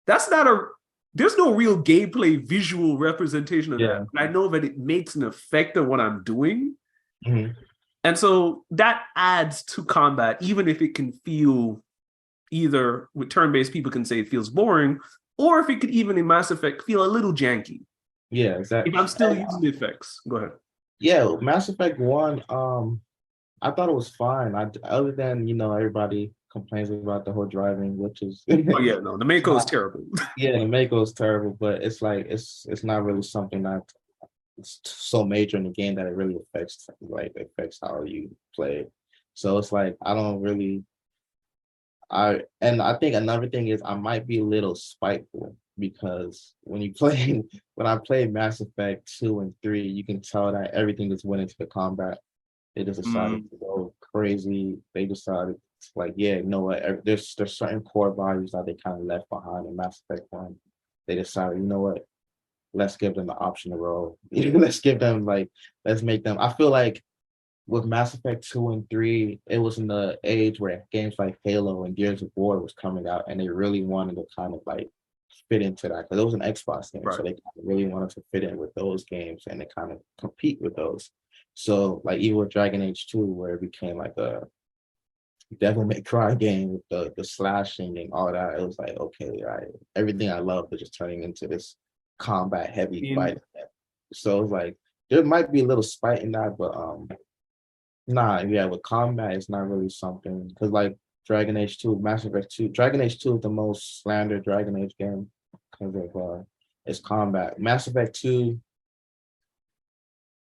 there's no real gameplay visual representation of that. But I know that it makes an effect on what I'm doing. And so that adds to combat, even if it can feel, either with turn-based people can say it feels boring, or if it could even in Mass Effect feel a little janky. Yeah, exactly. If I'm still using the effects. Go ahead. Yeah, Mass Effect 1, I thought it was fine. Other than, everybody complains about the whole driving, which is the Mako is terrible. Yeah, the Mako is terrible, but it's like it's not really something that it's so major in the game that it really affects how you play. So it's like I don't really I think another thing is I might be a little spiteful because when I play Mass Effect 2 and 3, you can tell that everything just went into the combat. They just decided to go crazy. They decided you know what, there's certain core values that they kind of left behind in Mass Effect 1. They decided, you know what, let's give them the option to roll. Let's make them. I feel like with Mass Effect 2 and 3, it was in the age where games like Halo and Gears of War was coming out, and they really wanted to kind of like fit into that because it was an Xbox game, Right. so they kind of really wanted to fit in with those games and to kind of compete with those. So like even with Dragon Age 2, where it became like a Devil May Cry game with the slashing and all that, it was like, okay, everything I love is just turning into this combat heavy fight. So it's like there might be a little spite in that, but nah, yeah, with combat, it's not really something because like Dragon Age 2, Mass Effect 2, Dragon Age 2 is the most slandered Dragon Age game because of its combat. Mass Effect 2,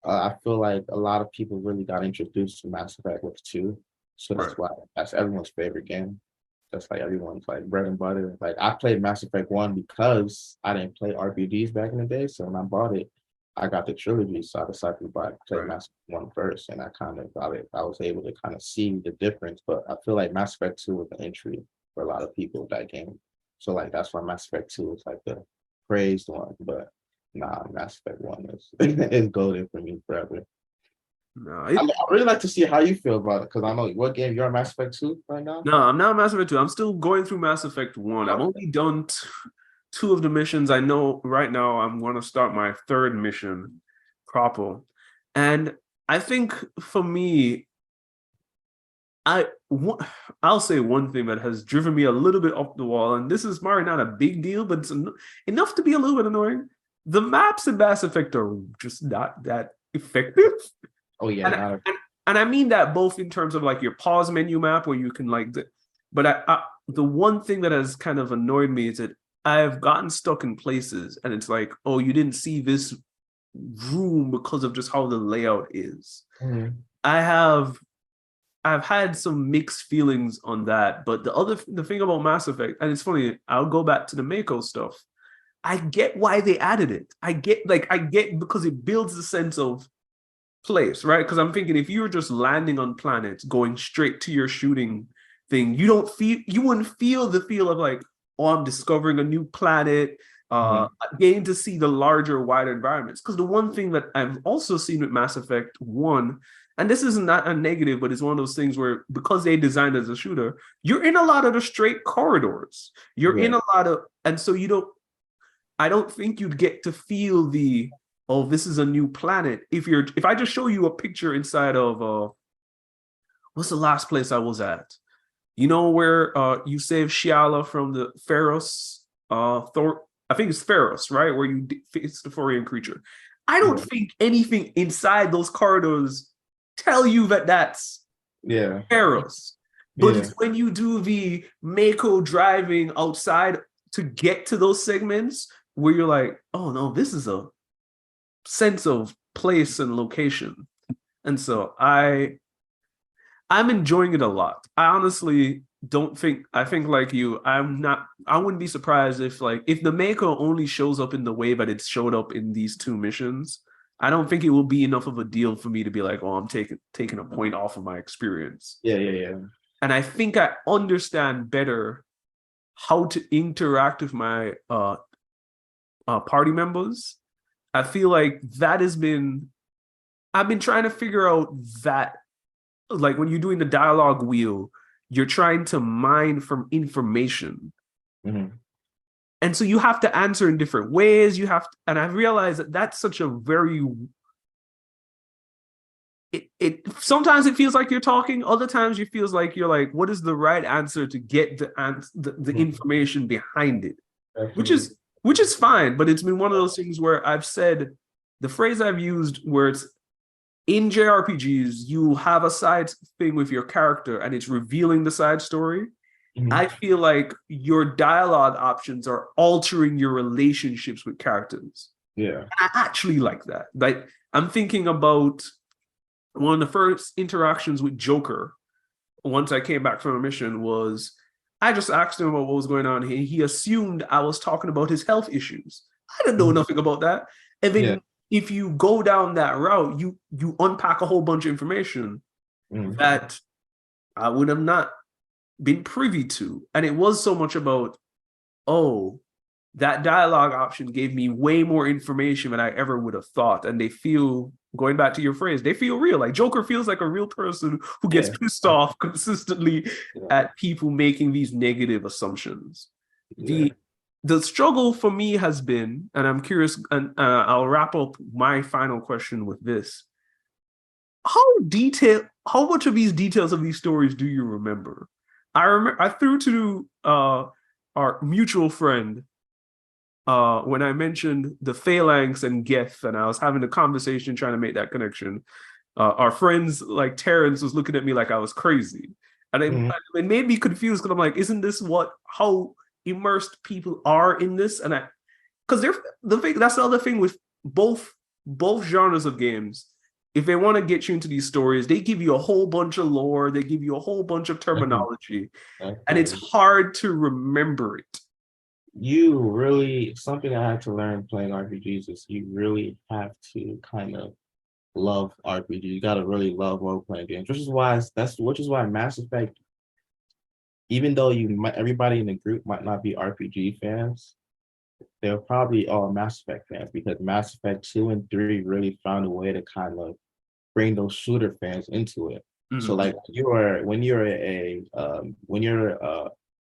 I feel like a lot of people really got introduced to Mass Effect with 2. So that's why that's everyone's favorite game. That's like everyone's like bread and butter. Like I played Mass Effect 1 because I didn't play RPGs back in the day. So when I bought it, I got the trilogy. So I decided to play Mass Effect 1 first. And I kind of got it. I was able to kind of see the difference. But I feel like Mass Effect 2 was the entry for a lot of people with that game. So like that's why Mass Effect 2 is like the praised one. But nah, Mass Effect 1 is golden for me forever. No, I really like to see how you feel about it because I know what game you're on Mass Effect 2 right now. No, I'm not Mass Effect 2. I'm still going through Mass Effect 1. I've only done two of the missions. I know right now I'm going to start my third mission proper. And I think for me, I'll say one thing that has driven me a little bit off the wall, and this is probably not a big deal, but it's enough to be a little bit annoying. The maps in Mass Effect are just not that effective. Oh yeah, and I mean that both in terms of like your pause menu map where you can but the one thing that has kind of annoyed me is that I've gotten stuck in places and it's like, oh, you didn't see this room because of just how the layout is. Mm-hmm. I've had some mixed feelings on that, but the thing about Mass Effect, and it's funny, I'll go back to the Mako stuff. I get why they added it. I get because it builds a sense of place, right? Because I'm thinking if you were just landing on planets, going straight to your shooting thing, you wouldn't feel the feel of like, oh, I'm discovering a new planet, getting to see the larger, wider environments. Because the one thing that I've also seen with Mass Effect 1, and this isn't not a negative, but it's one of those things where because they designed as a shooter, you're in a lot of the straight corridors. You're in a lot of, and so I don't think you'd get to feel the, oh, this is a new planet. If I just show you a picture inside of what's the last place I was at? You know where you save Shiala from the Pharos, I think it's Pharos, right? Where it's the Thorian creature. I don't think anything inside those corridors tell you that that's Pharos. But it's when you do the Mako driving outside to get to those segments where you're like, oh no, this is a sense of place and location. And so I'm enjoying it a lot. I honestly I think like you, I wouldn't be surprised if the Mako only shows up in the way that it showed up in these two missions. I don't think it will be enough of a deal for me to be like, oh, I'm taking a point off of my experience. Yeah. And I think I understand better how to interact with my party members. I feel like I've been trying to figure out that, like when you're doing the dialogue wheel, you're trying to mine from information. Mm-hmm. And so you have to answer in different ways. And I realized that that's such a very, sometimes it feels like you're talking. Other times it feels like you're like, what is the right answer to get the information behind it? Definitely. Which is fine, but it's been one of those things where I've said the phrase I've used where it's in JRPGs, you have a side thing with your character and it's revealing the side story. Mm-hmm. I feel like your dialogue options are altering your relationships with characters. Yeah. And I actually like that. Like I'm thinking about one of the first interactions with Joker once I came back from a mission was I just asked him about what was going on. He assumed I was talking about his health issues. I didn't know nothing about that. And then if you go down that route, you unpack a whole bunch of information that I would have not been privy to. And it was so much about, oh, that dialogue option gave me way more information than I ever would have thought. And they feel going back to your phrase, they feel real. Like Joker feels like a real person who gets pissed off consistently at people making these negative assumptions. The struggle for me has been, and I'm curious, and I'll wrap up my final question with this. How much of these details of these stories do you remember? I threw to our mutual friend when I mentioned the Phalanx and Geth, and I was having a conversation trying to make that connection. Our friends like Terrence was looking at me like I was crazy, and it made me confused because I'm like, isn't this how immersed people are in this? And because that's the other thing with both genres of games. If they want to get you into these stories, they give you a whole bunch of lore, they give you a whole bunch of terminology, and it's hard to remember it. Something I had to learn playing RPGs is you really have to kind of love RPG. You got to really love role-playing games, which is why Mass Effect, even though everybody in the group might not be RPG fans, they're probably all Mass Effect fans, because Mass Effect 2 and 3 really found a way to kind of bring those shooter fans into it. So like when you're a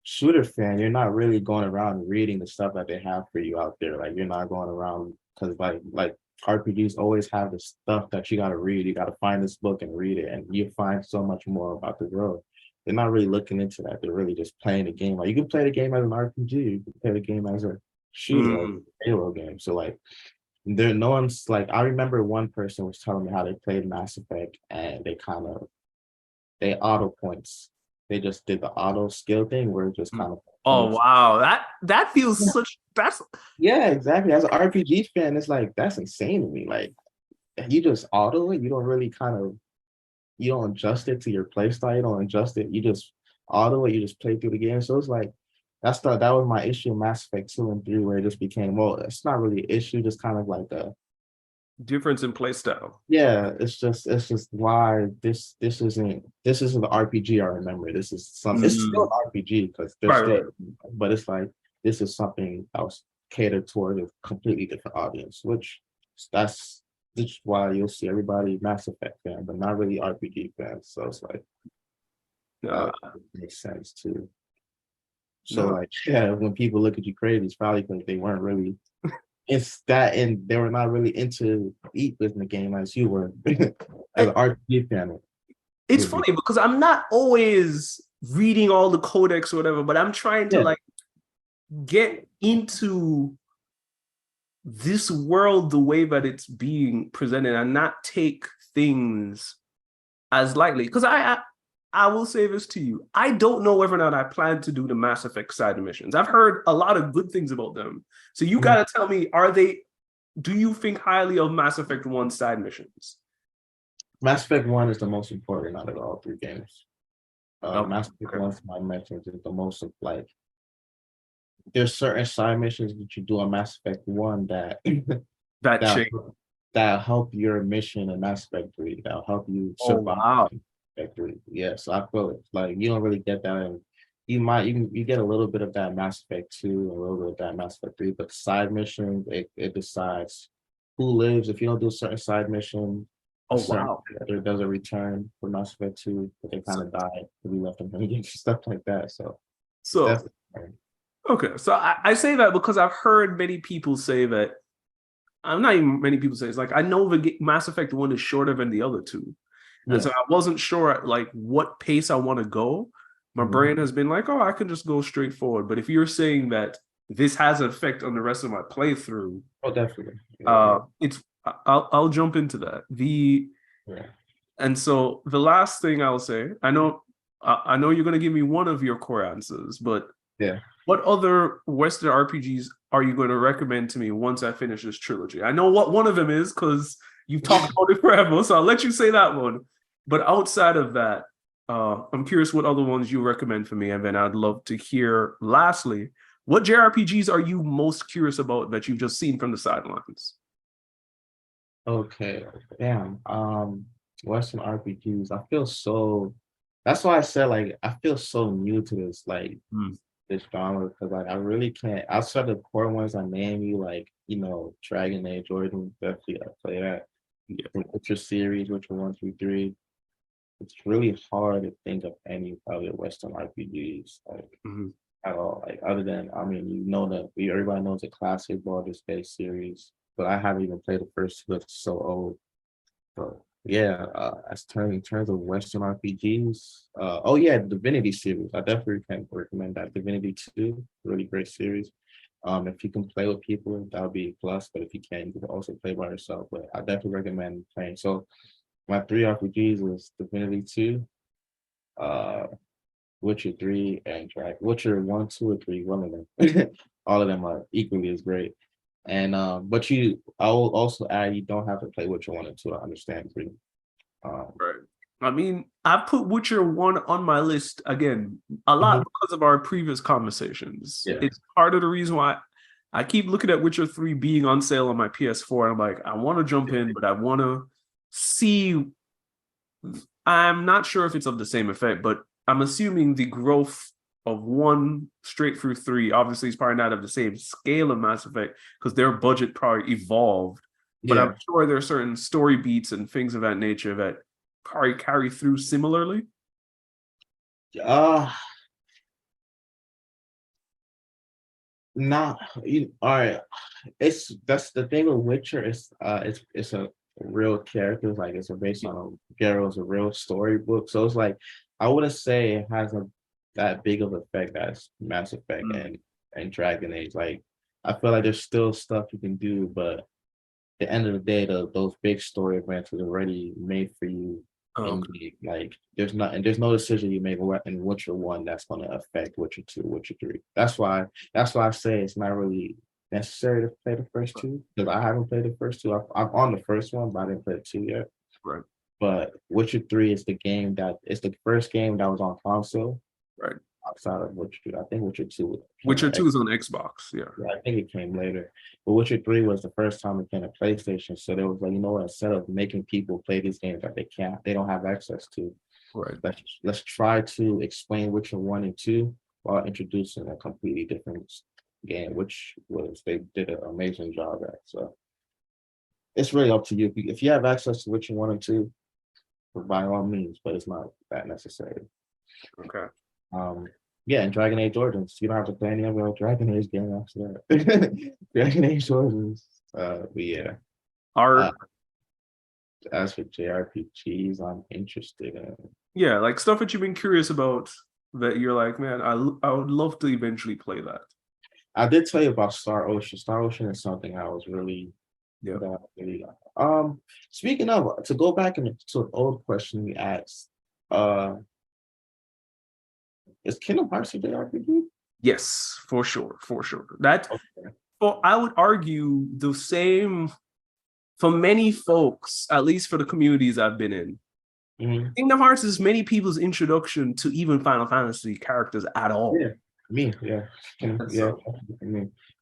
shooter fan, you're not really going around reading the stuff that they have for you out there. Like you're not going around, because like RPGs always have the stuff that you got to read. You got to find this book and read it, and you find so much more about the world. They're not really looking into that. They're really just playing the game. Like you can play the game as an RPG, you can play the game as a shooter, like a Halo game. So like no one's like, I remember one person was telling me how they played Mass Effect, and they auto points. They just did the auto skill thing where it just kind of. Oh wow, that feels that's. Yeah, exactly. As an RPG fan, it's like that's insane to me. Like you just auto it. You don't really you don't adjust it to your play style. You don't adjust it. You just auto it. You just play through the game. So it's like that was my issue in Mass Effect 2 and 3, where it just became, well, it's not really an issue, just kind of like a difference in play style. Yeah, it's just why this isn't the RPG I remember. This is something. It's still an RPG because but it's like this is something else catered toward a completely different audience, which this is why you'll see everybody Mass Effect fan, but not really RPG fans. So it's like makes sense too. So like when people look at you crazy, it's probably because they weren't really. It's that, and they were not really into deep in the game as you were as an RPG fan. It's funny because I'm not always reading all the codex or whatever, but I'm trying to like get into this world the way that it's being presented and not take things as lightly. Because I will say this to you. I don't know whether or not I plan to do the Mass Effect side missions. I've heard a lot of good things about them. So you got to tell me, do you think highly of Mass Effect 1 side missions? Mass Effect 1 is the most important out of all three games. Mass Effect 1, my mentions, is the most of like, there's certain side missions that you do on Mass Effect 1 that help your mission in Mass Effect 3. That'll help you survive. Oh, wow. Yeah, so I feel it. Like you don't really get that in, you get a little bit of that Mass Effect 2, a little bit of that Mass Effect 3, but side mission, it decides who lives. If you don't do a certain side mission, there does a return for Mass Effect 2, but they kind of died to be left in the stuff like that. So okay, so I say that because I've heard many people say that. I'm not even many people say, it's like I know the Mass Effect 1 is shorter than the other two. And so I wasn't sure like what pace I want to go. My brain has been like, oh, I can just go straight forward. But if you're saying that this has an effect on the rest of my playthrough, definitely. I'll jump into that. And so the last thing I'll say, I know you're going to give me one of your core answers, but what other Western RPGs are you going to recommend to me once I finish this trilogy? I know what one of them is because you've talked about it forever, so I'll let you say that one. But outside of that, I'm curious what other ones you recommend for me, and then I'd love to hear, lastly, what JRPGs are you most curious about that you've just seen from the sidelines? Okay, damn. Western RPGs, that's why I said, like, I feel so new to this, like, this genre, because, like, I really can't, outside the core ones I name you, like, Dragon Age, Origin, definitely I play that. Yeah. The Witcher series, Witcher 1 through 3. It's really hard to think of any other Western RPGs like at all. Like other than, I mean, you know that everybody knows the classic Baldur's Gate series, but I haven't even played the first two. It's so old. So yeah, in terms of Western RPGs, oh yeah, the Divinity series. I definitely can recommend that. Divinity 2, really great series. If you can play with people, that would be a plus. But if you can't, you can also play by yourself. But I definitely recommend playing. So my three RPGs was Divinity 2, uh, Witcher 3, and Witcher 1, 2, or 3, one of them. All of them are equally as great. And but I will also add you don't have to play Witcher 1 and 2 to understand 3. Right. I mean, I put Witcher 1 on my list again a lot because of our previous conversations. Yeah. It's part of the reason why I keep looking at Witcher 3 being on sale on my PS4. I'm like, I want to jump in, but I want to see. I'm not sure if it's of the same effect, but I'm assuming the growth of 1 straight through 3 obviously is probably not of the same scale of Mass Effect because their budget probably evolved. But I'm sure there are certain story beats and things of that nature that probably carry through similarly. Not all right. That's the thing with Witcher. It's a real character. Like it's based on Geralt's a real storybook. So it's like I wouldn't say it has that big of effect as Mass Effect and Dragon Age. Like I feel like there's still stuff you can do, but at the end of the day, those big story events are already made for you. Like there's no decision you make in Witcher 1 that's going to affect Witcher 2, Witcher 3. That's why I say it's not really necessary to play the first two because I haven't played the first two. I'm on the first one, but I didn't play the two yet. Right. But Witcher 3 is the first game that was on console. Right. Outside of Witcher, I think Witcher 2. Witcher 2 is on Xbox, yeah. I think it came later. But Witcher 3 was the first time it came to PlayStation. So there was like, instead of making people play these games that they don't have access to. Right. Let's try to explain Witcher 1 and 2 while introducing a completely different game, which they did an amazing job at. So it's really up to you. If you have access to Witcher 1 and 2, by all means, but it's not that necessary. Okay. Yeah, and Dragon Age Origins. You don't have to play any other Dragon Age game after that. Dragon Age Origins. But yeah. As for JRPGs, I'm interested in. Yeah, like stuff that you've been curious about that you're like, man, I would love to eventually play that. I did tell you about Star Ocean. Star Ocean is something I was really, speaking of, to go back to an old question we asked, is Kingdom Hearts a JRPG? Yes, for sure. That, well, I would argue the same for many folks, at least for the communities I've been in. Kingdom Hearts is many people's introduction to even Final Fantasy characters at all. Yeah, me.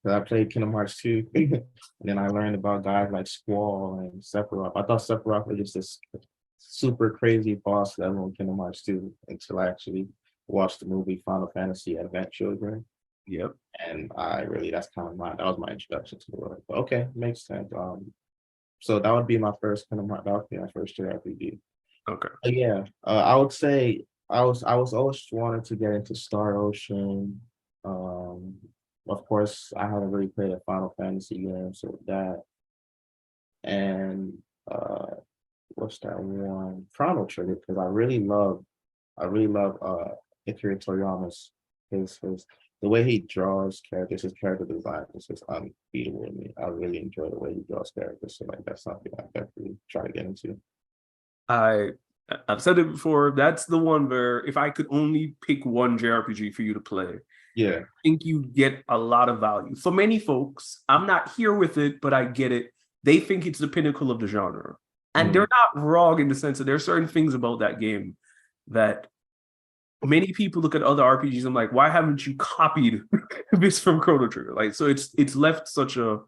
I played Kingdom Hearts 2, and then I learned about guys like Squall and Sephiroth. I thought Sephiroth was just this super crazy boss level in Kingdom Hearts 2 until I actually watched the movie Final Fantasy Advent Children. Yep. And that's kind of that was my introduction to the world. But okay, makes sense. So that would be my first Kingdom Hearts. That would be my first JRPG. Okay. Yeah, I would say I was always wanted to get into Star Ocean. Of course, I haven't really played a Final Fantasy game, so that. And what's that one? Chrono Trigger, because I really love Akira Toriyama's his the way he draws characters, his character design is just unbeatable to me. I really enjoy the way he draws characters, so like that's something I definitely try to get into. I've said it before. That's the one where if I could only pick one JRPG for you to play, I think you get a lot of value. For many folks, I'm not here with it, but I get it. They think it's the pinnacle of the genre. And they're not wrong in the sense that there are certain things about that game that many people look at other RPGs. I'm like, why haven't you copied this from Chrono Trigger? Like, so it's left such a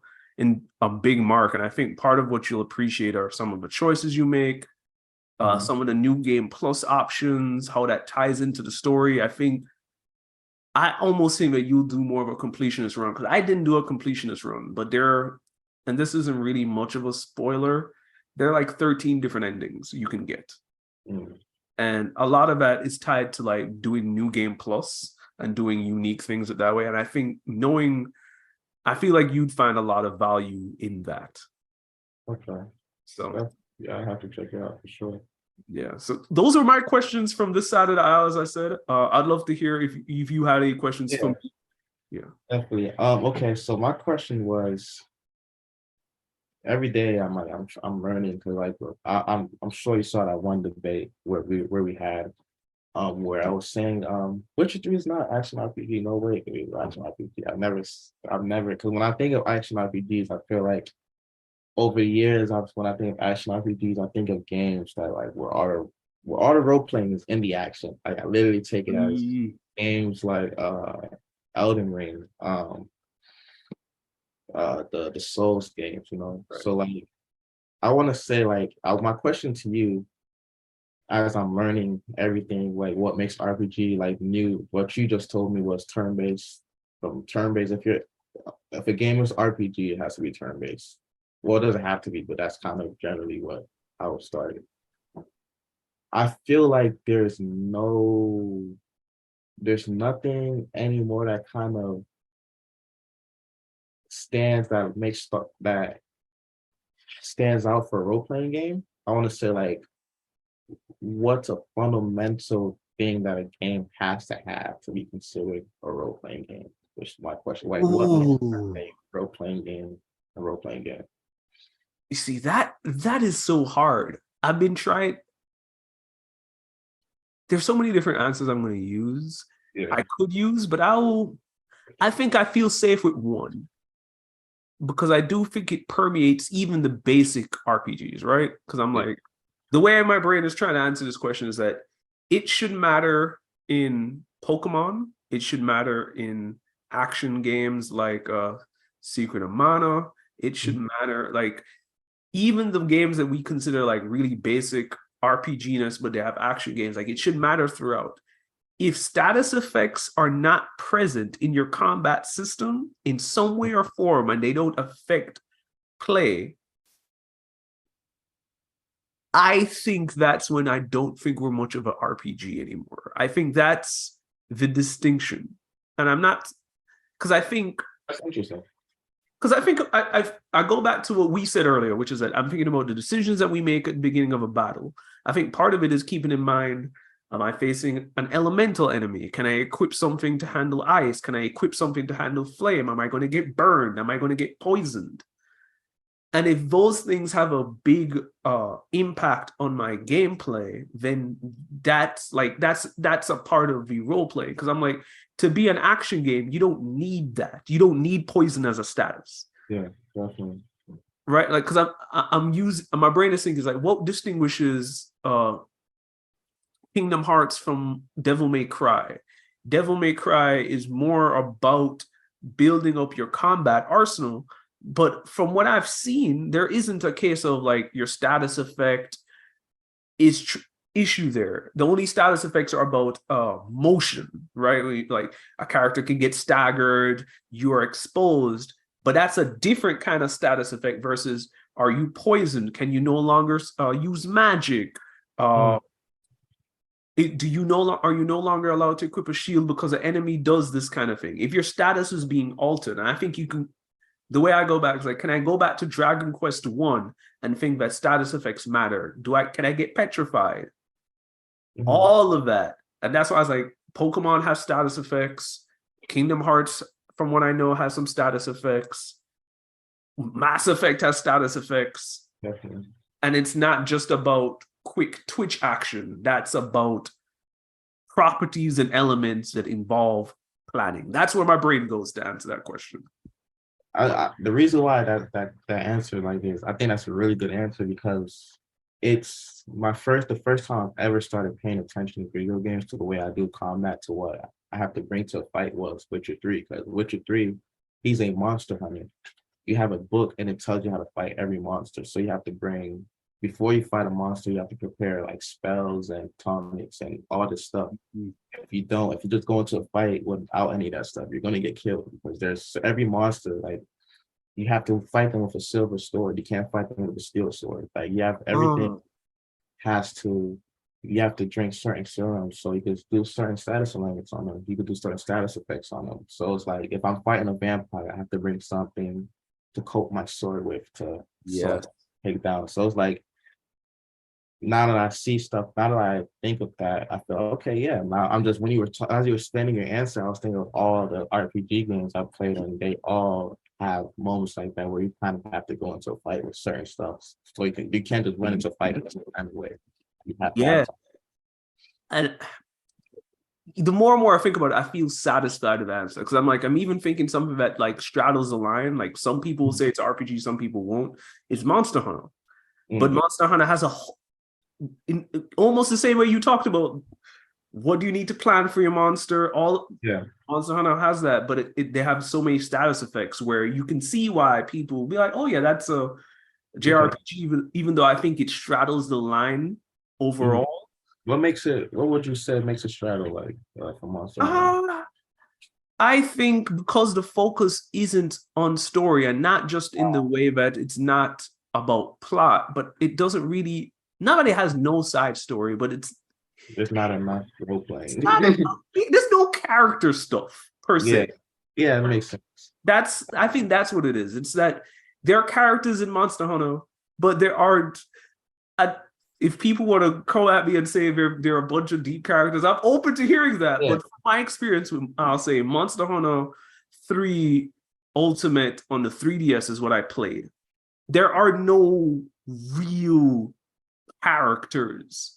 big mark. And I think part of what you'll appreciate are some of the choices you make, some of the new game plus options, how that ties into the story. I almost think that you'll do more of a completionist run, because I didn't do a completionist run, but and this isn't really much of a spoiler, there are like 13 different endings you can get. Mm. And a lot of that is tied to like doing New Game Plus and doing unique things that way. And I think I feel like you'd find a lot of value in that. Okay. So yeah, I have to check it out for sure. Yeah. So those are my questions from this side of the aisle, as I said. I'd love to hear if you had any questions from me. Yeah. Definitely. Okay, so my question was, every day I'm learning to like I'm sure you saw that one debate where we had where I was saying Witcher 3 is not action RPG. No way it could be action RPG. I've never because when I think of action RPGs, I feel like over years when I think of action RPGs, I think of games that like where all the role playing is in the action. Like I literally take it as games like Elden Ring, the Souls games, you know. Right. So like I want to say like my question to you, as I'm learning everything, like what makes RPG like new, what you just told me was turn-based. From turn-based, if a game is RPG, it has to be turn-based. Well, it doesn't have to be, but that's kind of generally what I was started. I feel like there's nothing anymore that kind of stands out for a role-playing game. I want to say like, what's a fundamental thing that a game has to have to be considered a role-playing game? Which is my question. Like, what makes a role-playing game a role-playing game? You see, that is so hard. I've been trying. There's so many different answers I'm going to use. Yeah. I could use, but I think I feel safe with one, because I do think it permeates even the basic RPGs, right? Because I'm like, the way my brain is trying to answer this question is that it should matter in Pokemon. It should matter in action games like Secret of Mana. It should matter like even the games that we consider like really basic RPG-ness, but they have action games. Like it should matter throughout. If status effects are not present in your combat system in some way or form and they don't affect play, I think that's when I don't think we're much of an RPG anymore. I think that's the distinction. And I'm not, because I think That's interesting. because I think I go back to what we said earlier, which is that I'm thinking about the decisions that we make at the beginning of a battle. I think part of it is keeping in mind, am I facing an elemental enemy? Can I equip something to handle ice? Can I equip something to handle flame? Am I going to get burned? Am I going to get poisoned? And if those things have a big impact on my gameplay, then that's a part of the role play. Because I'm like, to be an action game, you don't need that. You don't need poison as a status. Yeah, definitely. Right? Like, because I'm using my brain is thinking like, what distinguishes Kingdom Hearts from Devil May Cry? Devil May Cry is more about building up your combat arsenal. But from what I've seen, there isn't a case of like your status effect is issue there. The only status effects are about motion, right? Like a character can get staggered, you are exposed, but that's a different kind of status effect versus are you poisoned? Can you no longer use magic? Are you no longer allowed to equip a shield because an enemy does this kind of thing? If your status is being altered, and I think you can. The way I go back is like, can I go back to Dragon Quest 1 and think that status effects matter? Can I get petrified? All of that. And that's why I was like, Pokemon has status effects. Kingdom Hearts, from what I know, has some status effects. Mass Effect has status effects. Definitely. And it's not just about quick twitch action. That's about properties and elements that involve planning. That's where my brain goes to answer that question. The reason why that answer like this, I think that's a really good answer because it's the first time I've ever started paying attention to video games to the way I do combat to what I have to bring to a fight was Witcher 3. Because Witcher 3, he's a monster hunter. You have a book and it tells you how to fight every monster. So you have to before you fight a monster, you have to prepare like spells and tonics and all this stuff. If you just go into a fight without any of that stuff, you're gonna get killed because there's every monster, like you have to fight them with a silver sword. You can't fight them with a steel sword. Like you have everything Oh, has to. You have to drink certain serums, so you can do certain status alignments on them. You can do certain status effects on them. So it's like if I'm fighting a vampire, I have to bring something to coat my sword with to yeah. take down. So it's like now that I see stuff, now that I think of that, I feel okay. Yeah, now I'm just when you were as you were explaining your answer, I was thinking of all the RPG games I've played, and they all have moments like that where you kind of have to go into a fight with certain stuff. So you can't just run into a fight in some kind of way. You have to have Yeah. And the more and more I think about it, I feel satisfied with the answer because I'm even thinking something that like straddles the line. Like some people will say it's RPG, some people won't. It's Monster Hunter, but Monster Hunter has almost the same way you talked about. What do you need to plan for your monster? All yeah. Monster Hunter has that, but they have so many status effects where you can see why people will be like, "Oh yeah, that's a JRPG," even though I think it straddles the line overall. What makes it? What would you say makes it straddle like for Monster Hunter? Uh, I think because the focus isn't on story and not just in the way that it's not about plot, but it doesn't really. Not that it has no side story, but There's not enough role it's playing. not enough. There's no character stuff per Yeah, se. yeah, it makes sense. I think that's what it is. It's that there are characters in Monster Hunter, but there aren't. I, if people want to come at me and say there are a bunch of deep characters, I'm open to hearing that. Yeah, But from my experience with, I'll say Monster Hunter 3 Ultimate on the 3DS is what I played. There are no real characters.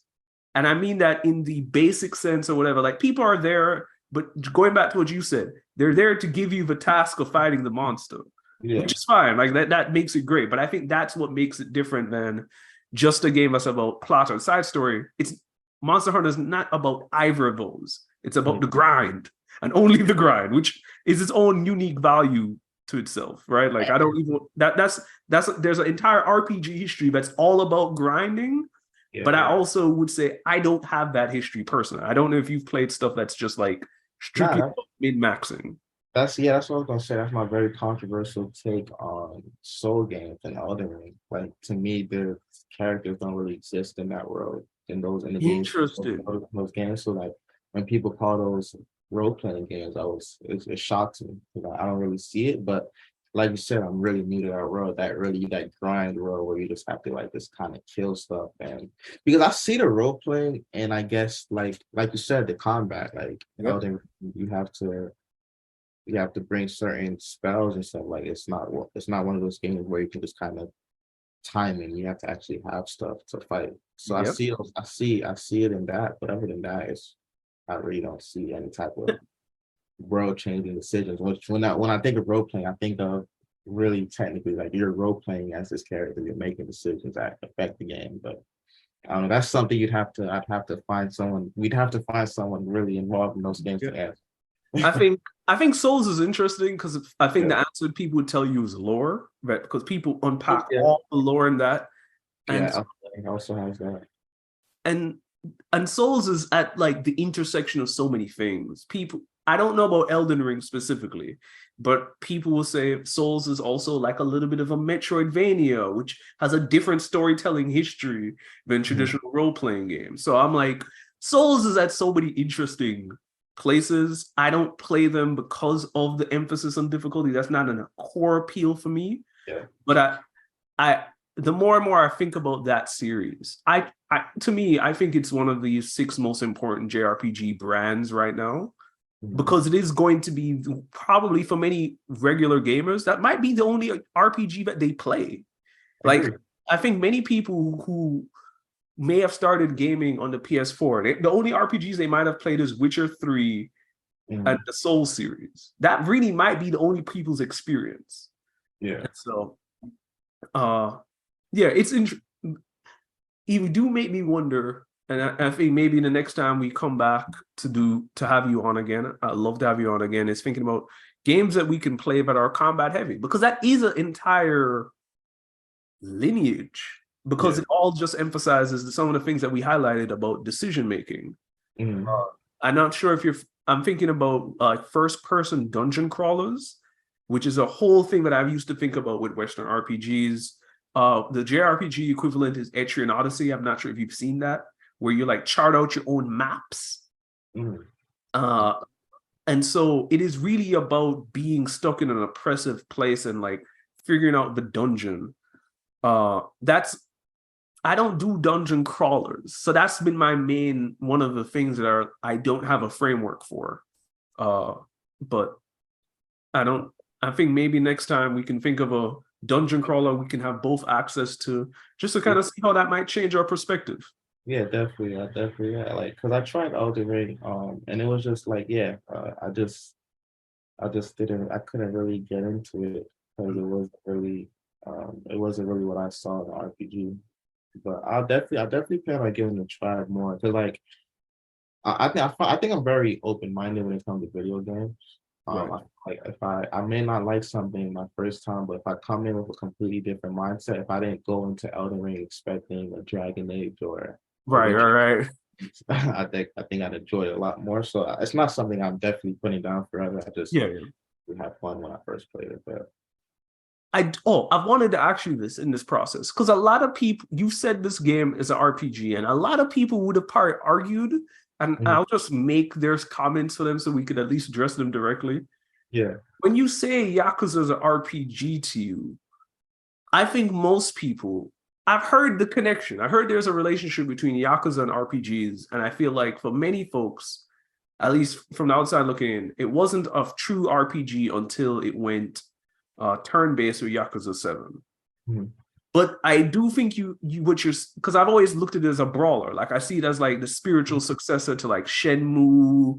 And I mean that in the basic sense or whatever. Like people are there, but going back to what you said, they're there to give you the task of fighting the monster, yeah. which is fine. Like that makes it great. But I think that's what makes it different than just a game that's about plot or side story. It's Monster Hunter is not about either of those. It's about the grind and only the grind, which is its own unique value to itself, right? Like I don't even that's there's an entire RPG history that's all about grinding. Yeah. But I also would say I don't have that history personally. I don't know if you've played stuff that's just like strictly min-maxing. That's what I was gonna say. That's my very controversial take on Soul games and Elden Ring. Like to me, the characters don't really exist in that world in the games Interesting. those games. So like when people call those role playing games, it shocks me. You know, I don't really see it, but like you said, I'm really new to that world. That grind world where you just have to like just kind of kill stuff and because I see the role playing and I guess like you said the combat like Elden Ring, you have to bring certain spells and stuff. Like it's not one of those games where you can just kind of time it. You have to actually have stuff to fight. So Yep. I see it in that. But other than that, I really don't see any type of world changing decisions. Which when I think of role playing, I think of really technically like you're role playing as this character. You're making decisions that affect the game. But I don't know. That's something I'd have to find someone. We'd have to find someone really involved in those games to ask. I think Souls is interesting because I think the answer people would tell you is lore, right? Because people unpack all the lore in that. And It also has that. and Souls is at like the intersection of so many things. People I don't know about Elden Ring specifically, but people will say Souls is also like a little bit of a Metroidvania, which has a different storytelling history than traditional role-playing games. So I'm like, Souls is at so many interesting places. I don't play them because of the emphasis on difficulty. That's not a core appeal for me. Yeah. But I the more and more I think about that series, to me, I think it's one of the 6 most important JRPG brands right now. Because it is going to be probably for many regular gamers, that might be the only RPG that they play. Like, I think many people who may have started gaming on the PS4, the only RPGs they might have played is Witcher 3 and the Soul series. That really might be the only people's experience. Yeah. And so, yeah, you do make me wonder. And I think maybe the next time we come back to have you on again, I'd love to have you on again, is thinking about games that we can play that are combat heavy, because that is an entire lineage, because it all just emphasizes some of the things that we highlighted about decision making. I'm not sure if I'm thinking about first person dungeon crawlers which is a whole thing that I used to think about with Western RPGs. The JRPG equivalent is Etrian Odyssey. I'm not sure if you've seen that, where you like chart out your own maps. And so it is really about being stuck in an oppressive place and like figuring out the dungeon. I don't do dungeon crawlers, so that's been my main one of the things that I don't have a framework for. But I think maybe next time we can think of a dungeon crawler we can have both access to, just to kind of see how that might change our perspective. Yeah, definitely. Like, because I tried Elden Ring, and it was just like, I couldn't really get into it because it wasn't really what I saw in the RPG. But I definitely plan on giving it a try more because, like, I think I'm very open-minded when it comes to video games. Right. Like if I may not like something my first time, but if I come in with a completely different mindset, if I didn't go into Elden Ring expecting a Dragon Age or Right. I think I'd enjoy it a lot more. So it's not something I'm definitely putting down forever. I just had fun when I first played it. But I wanted to ask you this in this process because a lot of people, you said this game is an RPG, and a lot of people would have probably argued, and I'll just make their comments for them so we could at least address them directly. Yeah. When you say Yakuza is an RPG to you, I think most people, I've heard the connection. I heard there's a relationship between Yakuza and RPGs, and I feel like for many folks, at least from the outside looking in, it wasn't a true RPG until it went turn-based with Yakuza 7. But I do think because I've always looked at it as a brawler. Like I see it as like the spiritual successor to like Shenmue,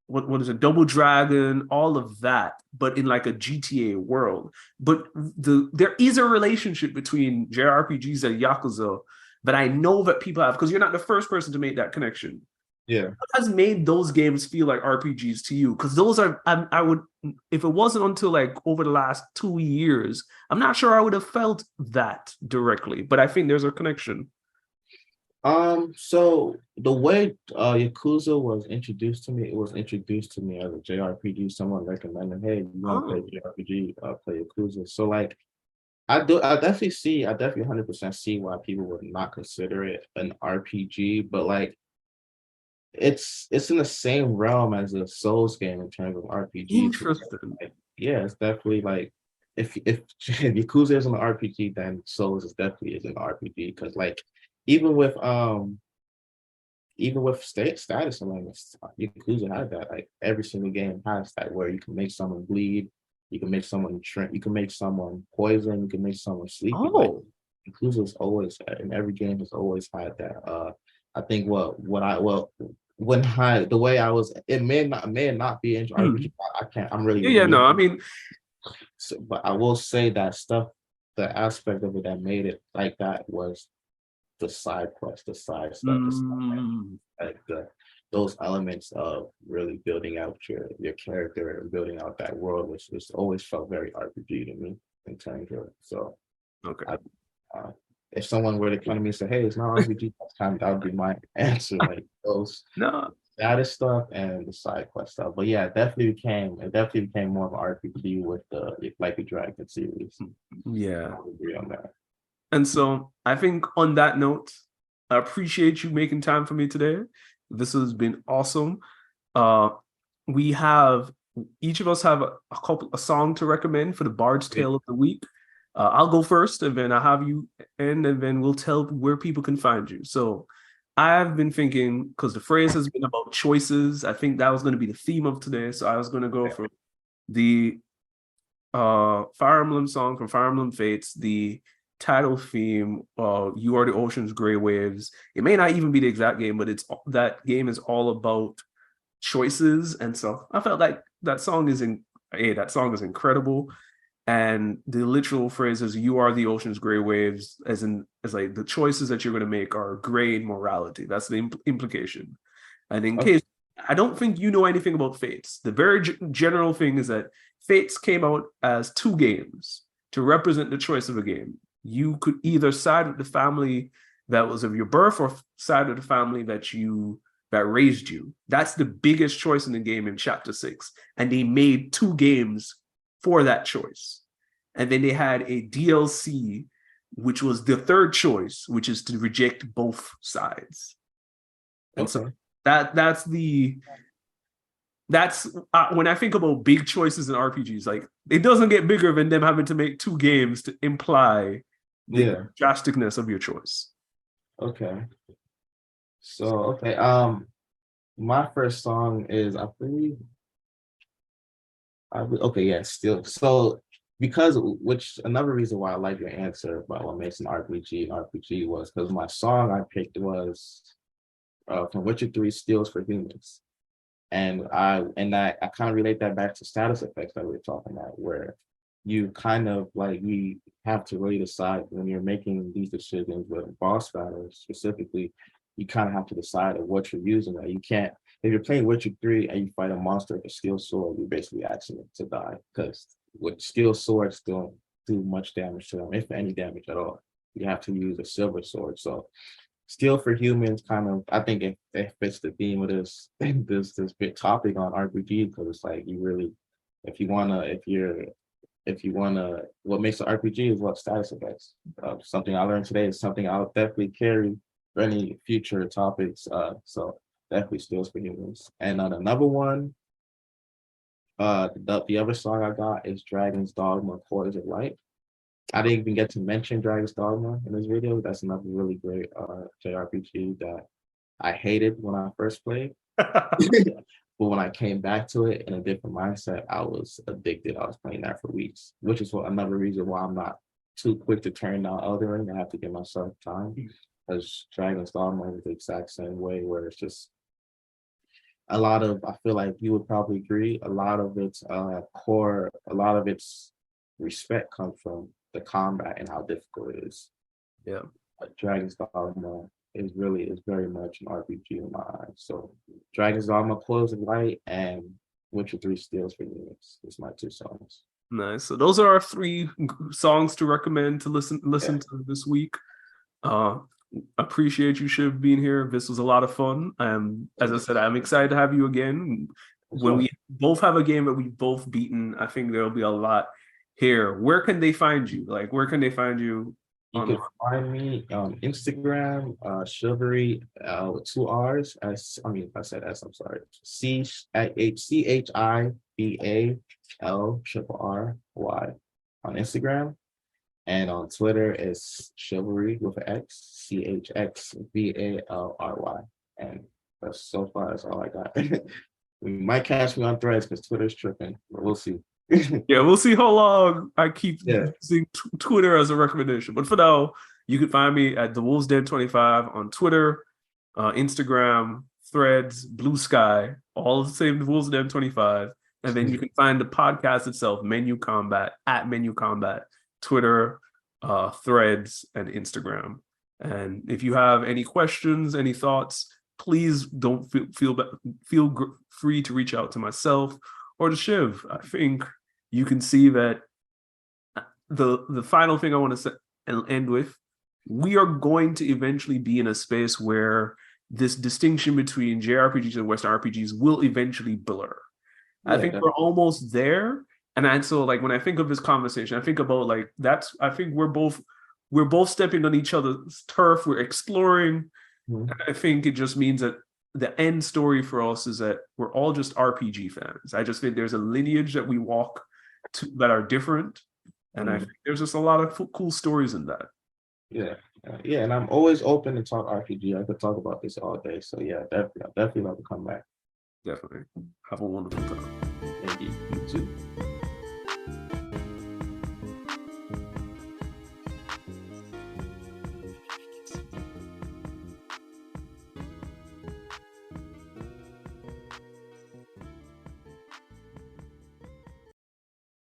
what is it, Double Dragon, all of that, but in like a GTA world. But there is a relationship between JRPGs and Yakuza that I know that people have, because you're not the first person to make that connection. Yeah. What has made those games feel like RPGs to you? Because those are, I would, if it wasn't until like over the last 2 years, I'm not sure I would have felt that directly, but I think there's a connection. So the way Yakuza was introduced to me, it was introduced to me as a JRPG. Someone recommended, hey, you want to play JRPG, play Yakuza. So like I definitely 100% see why people would not consider it an RPG, but like it's in the same realm as a Souls game in terms of RPG. Interesting. Like, yeah, it's definitely like if Yakuza is an RPG, then Souls is definitely an RPG because like even with status elements, Yakuza had that. Like every single game has that where you can make someone bleed, you can make someone shrink, you can make someone poison, you can make someone sleepy. Like, Yakuza's always had, and every game has always had that. I think the way I was, it may not be in RPG. I can't. I'm really no. I mean, so, but I will say that stuff, the aspect of it that made it like that was the side quest, the side stuff, like those elements of really building out your character and building out that world, which always felt very RPG to me in terms of it. So, okay. If someone were to come to me and say, "Hey, it's not RPG," that would be my answer. Like those status stuff and the side quest stuff. But yeah, it definitely became more of an RPG with the Like a Dragon series. Yeah, I would agree on that. And so I think on that note, I appreciate you making time for me today. This has been awesome. Each of us have a song to recommend for the Bard's Tale of the Week. I'll go first, and then I'll have you end, and then we'll tell where people can find you. So I've been thinking, because the phrase has been about choices, I think that was going to be the theme of today. So I was going to go for the Fire Emblem song from Fire Emblem Fates, the title theme, You Are the Ocean's Gray Waves. It may not even be the exact game, but that game is all about choices. And so I felt like that song is incredible. And the literal phrase is "You are the ocean's gray waves," as like the choices that you're going to make are gray in morality. That's the implication. And in case I don't think you know anything about Fates, the very general thing is that Fates came out as 2 games to represent the choice of a game. You could either side with the family that was of your birth or side with the family that you that raised you. That's the biggest choice in the game in chapter 6. And they made 2 games for that choice. And then they had a DLC, which was the third choice, which is to reject both sides. And so that's when I think about big choices in RPGs, like it doesn't get bigger than them having to make 2 games to imply the drasticness of your choice. Okay. So my first song is Still. So because which another reason why I like your answer about what makes an RPG was because my song I picked was from Witcher 3 Steals for Humans. And I kind of relate that back to status effects that we were talking about, where you kind of like we have to really decide when you're making these decisions with boss battles specifically, you kind of have to decide of what you're using. Like you can't, if you're playing Witcher 3 and you fight a monster with a steel sword, you're basically asking it to die because with steel swords don't do much damage to them, if any damage at all. You have to use a silver sword. So Steel for Humans kind of, I think it fits the theme of this big topic on RPG because it's like you really, what makes an RPG is what status effects. Something I learned today is something I'll definitely carry for any future topics. So definitely Steals for Humans. And another one, the other song I got is Dragon's Dogma, Quarters of Light. I didn't even get to mention Dragon's Dogma in this video. That's another really great JRPG that I hated when I first played. But when I came back to it in a different mindset, I was addicted. I was playing that for weeks, which is another reason why I'm not too quick to turn down Elden Ring. I have to give myself time because Dragon's Dogma is the exact same way where it's just a lot of, I feel like you would probably agree, a lot of its respect comes from the combat and how difficult it is. Yeah. Dragon's Dogma is very much an RPG in my eyes. So Dragon's Dogma, Quarters of Light, and Witcher 3 Steals for Humans. It's my 2 songs. Nice. So those are our 3 songs to recommend to listen to this week. Appreciate you, Shiv, being here. This was a lot of fun. As I said, I'm excited to have you again. When we both have a game that we've both beaten, I think there'll be a lot here. Where can they find you? Like, where can they find you? You can find me on Instagram, Chivalry, with 2 R's. I said S, I'm sorry. CHIVALRY on Instagram. And on Twitter is Chivalry with an X, CHXVALRY. And so far that's all I got. We might catch me on Threads because Twitter's tripping, but we'll see. Yeah, we'll see how long I keep using Twitter as a recommendation. But for now, you can find me at TheWolvesDen25 on Twitter, Instagram, Threads, Blue Sky, all the same TheWolvesDen25. And then you can find the podcast itself, Menu Combat, at Menu Combat, Twitter, Threads, and Instagram. And if you have any questions, any thoughts, please don't feel free to reach out to myself or to Shiv. I think you can see that the final thing I want to say and end with, we are going to eventually be in a space where this distinction between JRPGs and Western RPGs will eventually blur. Yeah, I think we're almost there. And so like when I think of this conversation, I think about like I think we're both stepping on each other's turf. We're exploring. Mm-hmm. And I think it just means that the end story for us is that we're all just RPG fans. I just think there's a lineage that we walk to that are different. And I think there's just a lot of cool stories in that. Yeah. Yeah. And I'm always open to talk RPG. I could talk about this all day. So yeah, definitely love to come back. Definitely. Have a wonderful time. Thank you. You too.